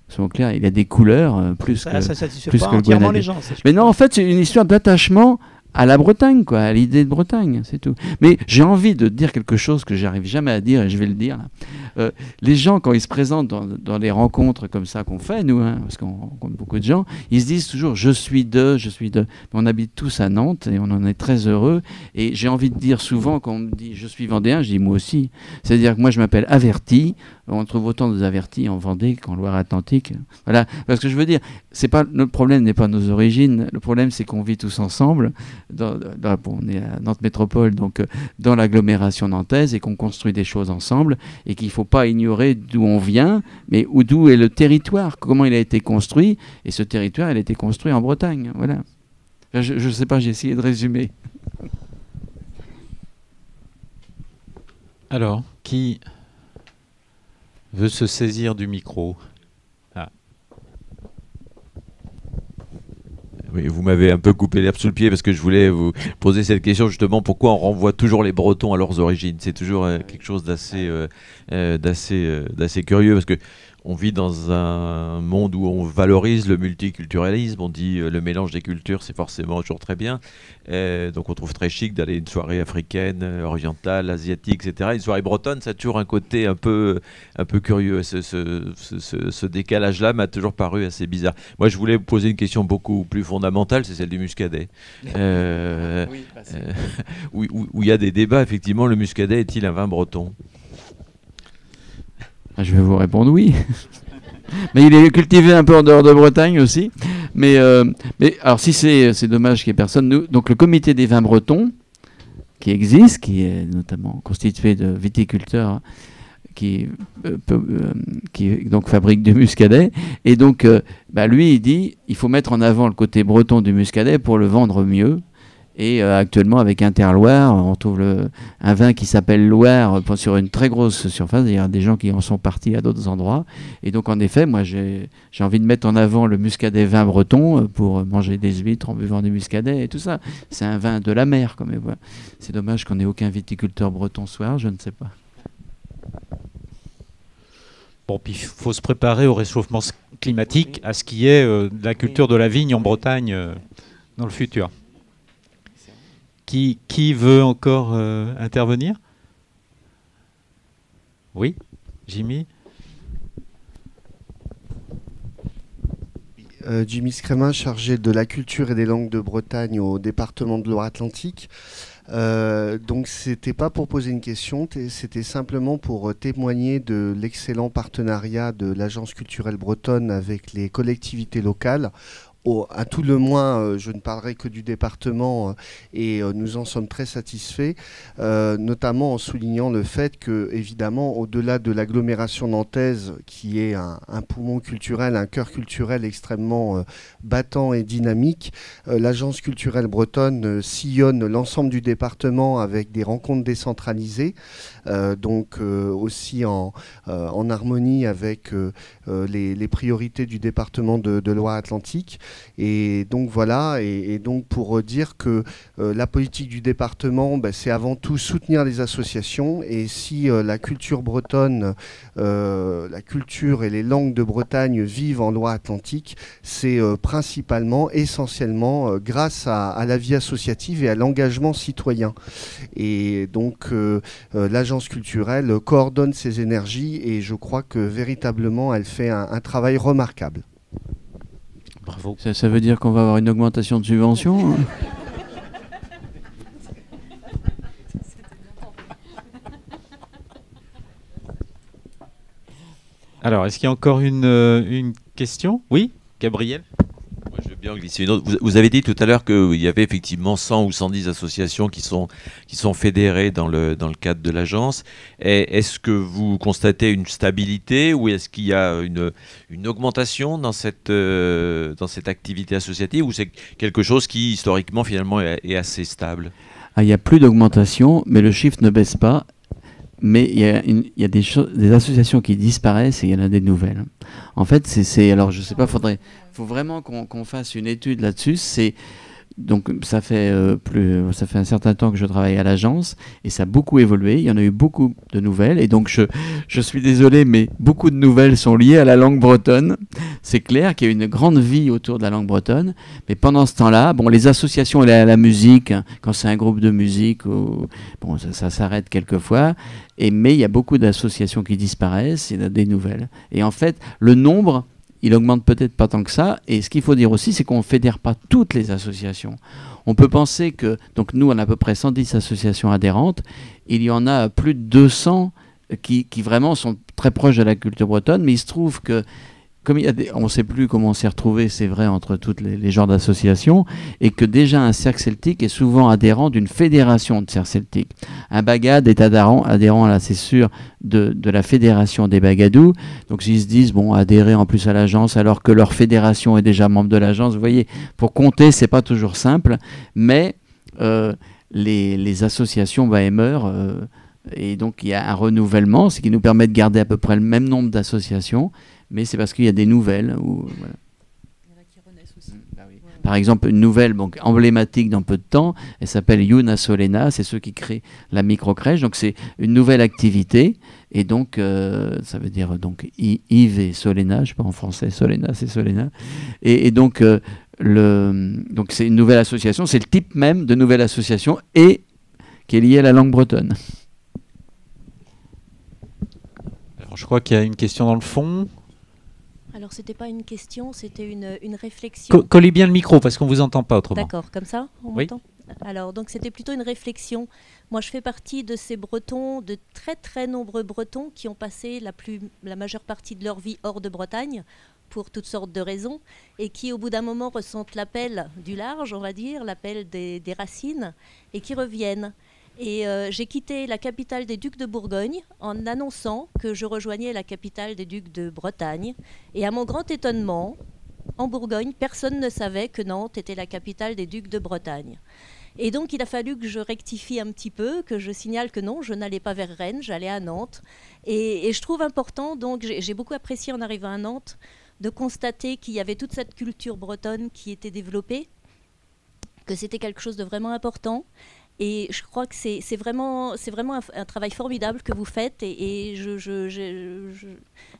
Soyons clairs, il a des couleurs plus que ça satisfait plus pas que entièrement les gens. Mais non, en fait, c'est une histoire d'attachement à la Bretagne, à l'idée de Bretagne, c'est tout. Mais j'ai envie de dire quelque chose que j'arrive jamais à dire, et je vais le dire là. Les gens, quand ils se présentent dans les rencontres comme ça qu'on fait, nous, parce qu'on rencontre beaucoup de gens, ils se disent toujours je suis de. Mais on habite tous à Nantes et on en est très heureux. Et j'ai envie de dire souvent, quand on me dit je suis vendéen, je dis moi aussi. C'est-à-dire que moi je m'appelle Averti. On trouve autant de Avertis en Vendée qu'en Loire-Atlantique. Voilà. Parce que je veux dire, notre problème n'est pas nos origines. Le problème, c'est qu'on vit tous ensemble. On est à Nantes Métropole, donc dans l'agglomération nantaise, et qu'on construit des choses ensemble, et qu'il ne faut pas ignorer d'où on vient, mais d'où est le territoire, comment il a été construit. Et ce territoire, il a été construit en Bretagne. Voilà. Je ne sais pas, j'ai essayé de résumer. Alors, qui veut se saisir du micro? Oui, vous m'avez un peu coupé l'herbe sous le pied parce que je voulais vous poser cette question justement, pourquoi on renvoie toujours les Bretons à leurs origines? C'est toujours quelque chose d'assez curieux, parce que on vit dans un monde où on valorise le multiculturalisme, on dit le mélange des cultures, c'est forcément toujours très bien. Donc on trouve très chic d'aller à une soirée africaine, orientale, asiatique, etc. Une soirée bretonne, ça a toujours un côté un peu curieux. Ce décalage-là m'a toujours paru assez bizarre. Moi, je voulais vous poser une question beaucoup plus fondamentale, c'est celle du muscadet. Où il y a des débats, effectivement, le muscadet est-il un vin breton ? Je vais vous répondre oui. Mais il est cultivé un peu en dehors de Bretagne aussi. Mais alors si c'est dommage qu'il n'y ait personne. Donc le comité des vins bretons, qui existe, qui est notamment constitué de viticulteurs qui donc fabriquent du muscadet. Et donc lui, il dit il faut mettre en avant le côté breton du muscadet pour le vendre mieux. Et actuellement, avec Interloire, on trouve un vin qui s'appelle Loire sur une très grosse surface. Il y a des gens qui en sont partis à d'autres endroits. Et donc, en effet, moi, j'ai envie de mettre en avant le muscadet vin breton pour manger des huîtres en buvant du muscadet et tout ça. C'est un vin de la mer, quand même. Voilà. C'est dommage qu'on n'ait aucun viticulteur breton ce soir, je ne sais pas. Bon, puis il faut se préparer au réchauffement climatique, à ce qui est de la culture de la vigne en Bretagne dans le futur. Qui veut encore intervenir ? Oui, Jimmy ? Jimmy Scremin, chargé de la culture et des langues de Bretagne au département de Loire-Atlantique. Donc c'était pas pour poser une question, c'était simplement pour témoigner de l'excellent partenariat de l'Agence culturelle bretonne avec les collectivités locales. À tout le moins, je ne parlerai que du département et nous en sommes très satisfaits, notamment en soulignant le fait que, évidemment, au-delà de l'agglomération nantaise, qui est un poumon culturel, un cœur culturel extrêmement battant et dynamique, l'Agence culturelle bretonne sillonne l'ensemble du département avec des rencontres décentralisées, donc aussi en harmonie avec les priorités du département de Loire-Atlantique. Et donc voilà, et donc pour dire que la politique du département, c'est avant tout soutenir les associations, et si la culture bretonne, la culture et les langues de Bretagne vivent en Loire-Atlantique, c'est principalement, essentiellement grâce à la vie associative et à l'engagement citoyen. Et donc l'agence culturelle coordonne ses énergies, et je crois que véritablement elle fait un travail remarquable. Bravo. Ça veut dire qu'on va avoir une augmentation de subventions, hein ? Alors, est-ce qu'il y a encore une question ? Oui, Gabriel ? Moi, je veux bien glisser une autre. Vous avez dit tout à l'heure qu'il y avait effectivement 100 ou 110 associations qui sont fédérées dans le cadre de l'agence. Est-ce que vous constatez une stabilité, ou est-ce qu'il y a une augmentation dans cette activité associative, ou c'est quelque chose qui historiquement finalement est assez stable ? Il n'y a plus d'augmentation, mais le chiffre ne baisse pas. Mais il y a des associations qui disparaissent et il y en a des nouvelles. En fait, alors je sais pas, faut vraiment qu'on fasse une étude là-dessus. Donc ça fait un certain temps que je travaille à l'agence et ça a beaucoup évolué. Il y en a eu beaucoup de nouvelles et donc je suis désolé, mais beaucoup de nouvelles sont liées à la langue bretonne. C'est clair qu'il y a une grande vie autour de la langue bretonne, mais pendant ce temps-là, les associations et la musique, quand c'est un groupe de musique, ça s'arrête quelquefois. Mais il y a beaucoup d'associations qui disparaissent, il y a des nouvelles. Et en fait, le nombre, il augmente peut-être pas tant que ça. Et ce qu'il faut dire aussi, c'est qu'on ne fédère pas toutes les associations. On peut penser que, donc nous, on a à peu près 110 associations adhérentes. Il y en a plus de 200 qui vraiment sont très proches de la culture bretonne. Mais il se trouve que, comme on ne sait plus comment on s'est retrouvé, c'est vrai, entre tous les genres d'associations, et que déjà un cercle celtique est souvent adhérent d'une fédération de cercles celtiques. Un bagad est adhérent là, c'est sûr, de la fédération des bagadous. Donc s'ils se disent, adhérer en plus à l'agence, alors que leur fédération est déjà membre de l'agence, vous voyez, pour compter, c'est pas toujours simple, mais les associations meurent, et donc il y a un renouvellement, ce qui nous permet de garder à peu près le même nombre d'associations, mais c'est parce qu'il y a des nouvelles. Par exemple, une nouvelle donc, emblématique dans peu de temps, elle s'appelle Yuna Solena, c'est ceux qui créent la micro-crèche, donc c'est une nouvelle activité, et donc ça veut dire donc Yves et Solena, je ne sais pas en français, Solena c'est Solena, et donc donc c'est une nouvelle association, c'est le type même de nouvelle association et qui est lié à la langue bretonne. Alors, je crois qu'il y a une question dans le fond. Alors, c'était pas une question, c'était une réflexion. Collez bien le micro parce qu'on ne vous entend pas autrement. D'accord, comme ça, on m'entend ? Alors, donc c'était plutôt une réflexion. Moi, je fais partie de ces Bretons, de très très nombreux Bretons qui ont passé la majeure partie de leur vie hors de Bretagne pour toutes sortes de raisons et qui, au bout d'un moment, ressentent l'appel du large, on va dire, l'appel des racines et qui reviennent. Et j'ai quitté la capitale des Ducs de Bourgogne en annonçant que je rejoignais la capitale des Ducs de Bretagne. Et à mon grand étonnement, en Bourgogne, personne ne savait que Nantes était la capitale des Ducs de Bretagne. Et donc il a fallu que je rectifie un petit peu, que je signale que non, je n'allais pas vers Rennes, j'allais à Nantes. Et je trouve important, donc j'ai beaucoup apprécié en arrivant à Nantes, de constater qu'il y avait toute cette culture bretonne qui était développée, que c'était quelque chose de vraiment important. Et je crois que c'est vraiment un travail formidable que vous faites et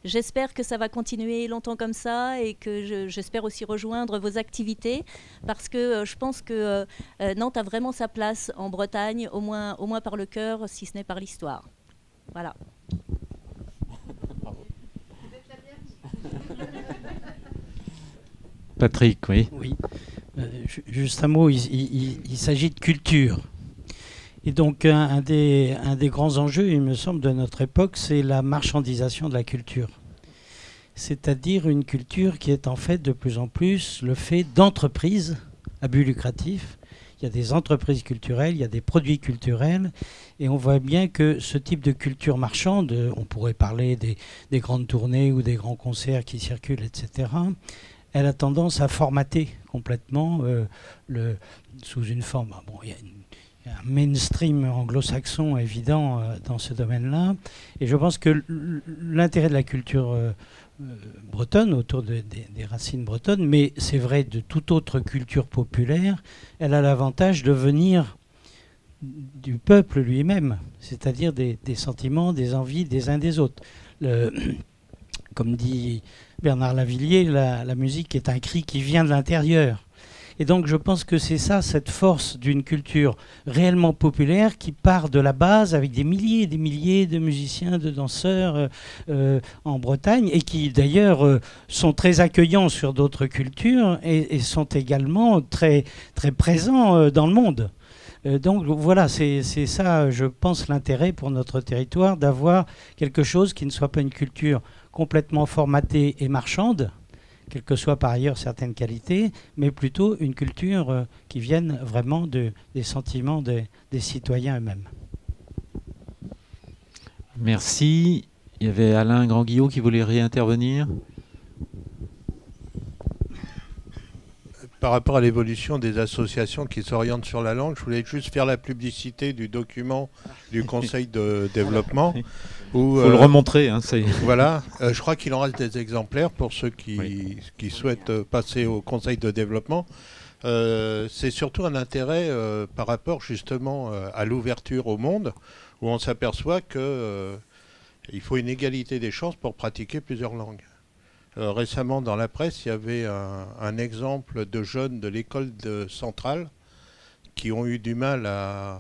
j'espère que ça va continuer longtemps comme ça et que j'espère aussi rejoindre vos activités parce que je pense que Nantes a vraiment sa place en Bretagne, au moins par le cœur, si ce n'est par l'histoire. Voilà. Patrick, oui. Oui. Juste un mot, il s'agit de culture. Et donc un des grands enjeux, il me semble, de notre époque, c'est la marchandisation de la culture. C'est-à-dire une culture qui est en fait de plus en plus le fait d'entreprises à but lucratif. Il y a des entreprises culturelles, il y a des produits culturels, et on voit bien que ce type de culture marchande, on pourrait parler des grandes tournées ou des grands concerts qui circulent, etc., elle a tendance à formater complètement sous une forme... Bon, il y a un mainstream anglo-saxon évident dans ce domaine-là. Et je pense que l'intérêt de la culture bretonne, autour des racines bretonnes, mais c'est vrai de toute autre culture populaire, elle a l'avantage de venir du peuple lui-même, c'est-à-dire des sentiments, des envies des uns des autres. Comme dit Bernard Lavillier, la musique est un cri qui vient de l'intérieur. Et donc je pense que c'est ça, cette force d'une culture réellement populaire qui part de la base avec des milliers et des milliers de musiciens, de danseurs en Bretagne et qui d'ailleurs sont très accueillants sur d'autres cultures et sont également très, très présents dans le monde. Donc voilà, c'est ça, je pense, l'intérêt pour notre territoire d'avoir quelque chose qui ne soit pas une culture complètement formatée et marchande, quelles que soient par ailleurs certaines qualités, mais plutôt une culture qui vienne vraiment des sentiments des citoyens eux-mêmes. Merci. Il y avait Alain Grand-Guillot qui voulait réintervenir. Par rapport à l'évolution des associations qui s'orientent sur la langue, je voulais juste faire la publicité du document du Conseil de développement. Il faut le remontrer. Hein, voilà, je crois qu'il en reste des exemplaires pour ceux qui souhaitent passer au Conseil de développement. C'est surtout un intérêt par rapport justement à l'ouverture au monde, où on s'aperçoit qu'il faut une égalité des chances pour pratiquer plusieurs langues. Récemment, dans la presse, il y avait un exemple de jeunes de l'école centrale qui ont eu du mal à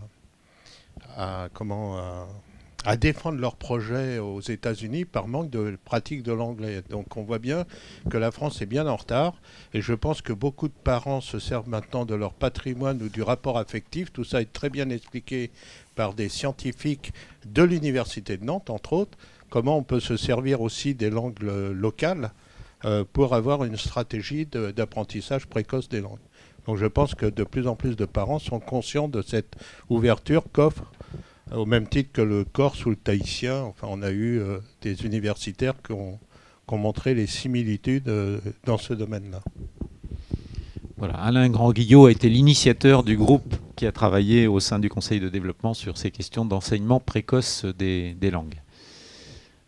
défendre leur projet aux États-Unis par manque de pratique de l'anglais. Donc on voit bien que la France est bien en retard et je pense que beaucoup de parents se servent maintenant de leur patrimoine ou du rapport affectif. Tout ça est très bien expliqué par des scientifiques de l'Université de Nantes, entre autres. Comment on peut se servir aussi des langues locales pour avoir une stratégie d'apprentissage précoce des langues. Donc je pense que de plus en plus de parents sont conscients de cette ouverture qu'offre, au même titre que le corse ou le tahitien. Enfin, on a eu des universitaires qui ont montré les similitudes dans ce domaine-là. Voilà, Alain Grand-Guillot a été l'initiateur du groupe qui a travaillé au sein du Conseil de développement sur ces questions d'enseignement précoce des langues.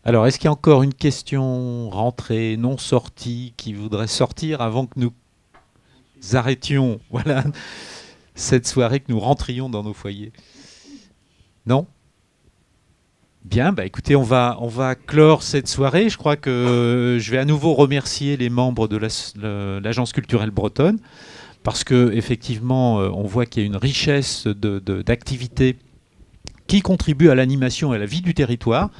Alors, est-ce qu'il y a encore une question rentrée, non sortie, qui voudrait sortir avant que nous arrêtions voilà, cette soirée, que nous rentrions dans nos foyers. Non ? Bien, bah écoutez, on va clore cette soirée. Je crois que je vais à nouveau remercier les membres de l'Agence culturelle bretonne, parce qu'effectivement, on voit qu'il y a une richesse d'activités qui contribuent à l'animation et à la vie du territoire.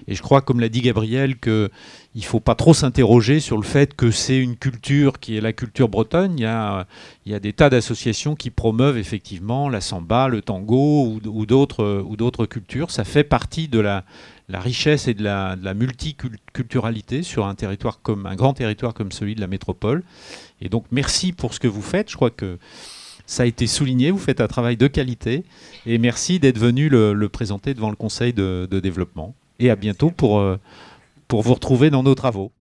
Et je crois, comme l'a dit Gabriel, qu'il ne faut pas trop s'interroger sur le fait que c'est une culture qui est la culture bretonne. Il y a des tas d'associations qui promeuvent effectivement la samba, le tango ou d'autres cultures. Ça fait partie de la richesse et de la multiculturalité sur un grand territoire comme celui de la métropole. Et donc merci pour ce que vous faites. Je crois que ça a été souligné, vous faites un travail de qualité. Et merci d'être venu le présenter devant le Conseil de développement. Et à bientôt pour vous retrouver dans nos travaux.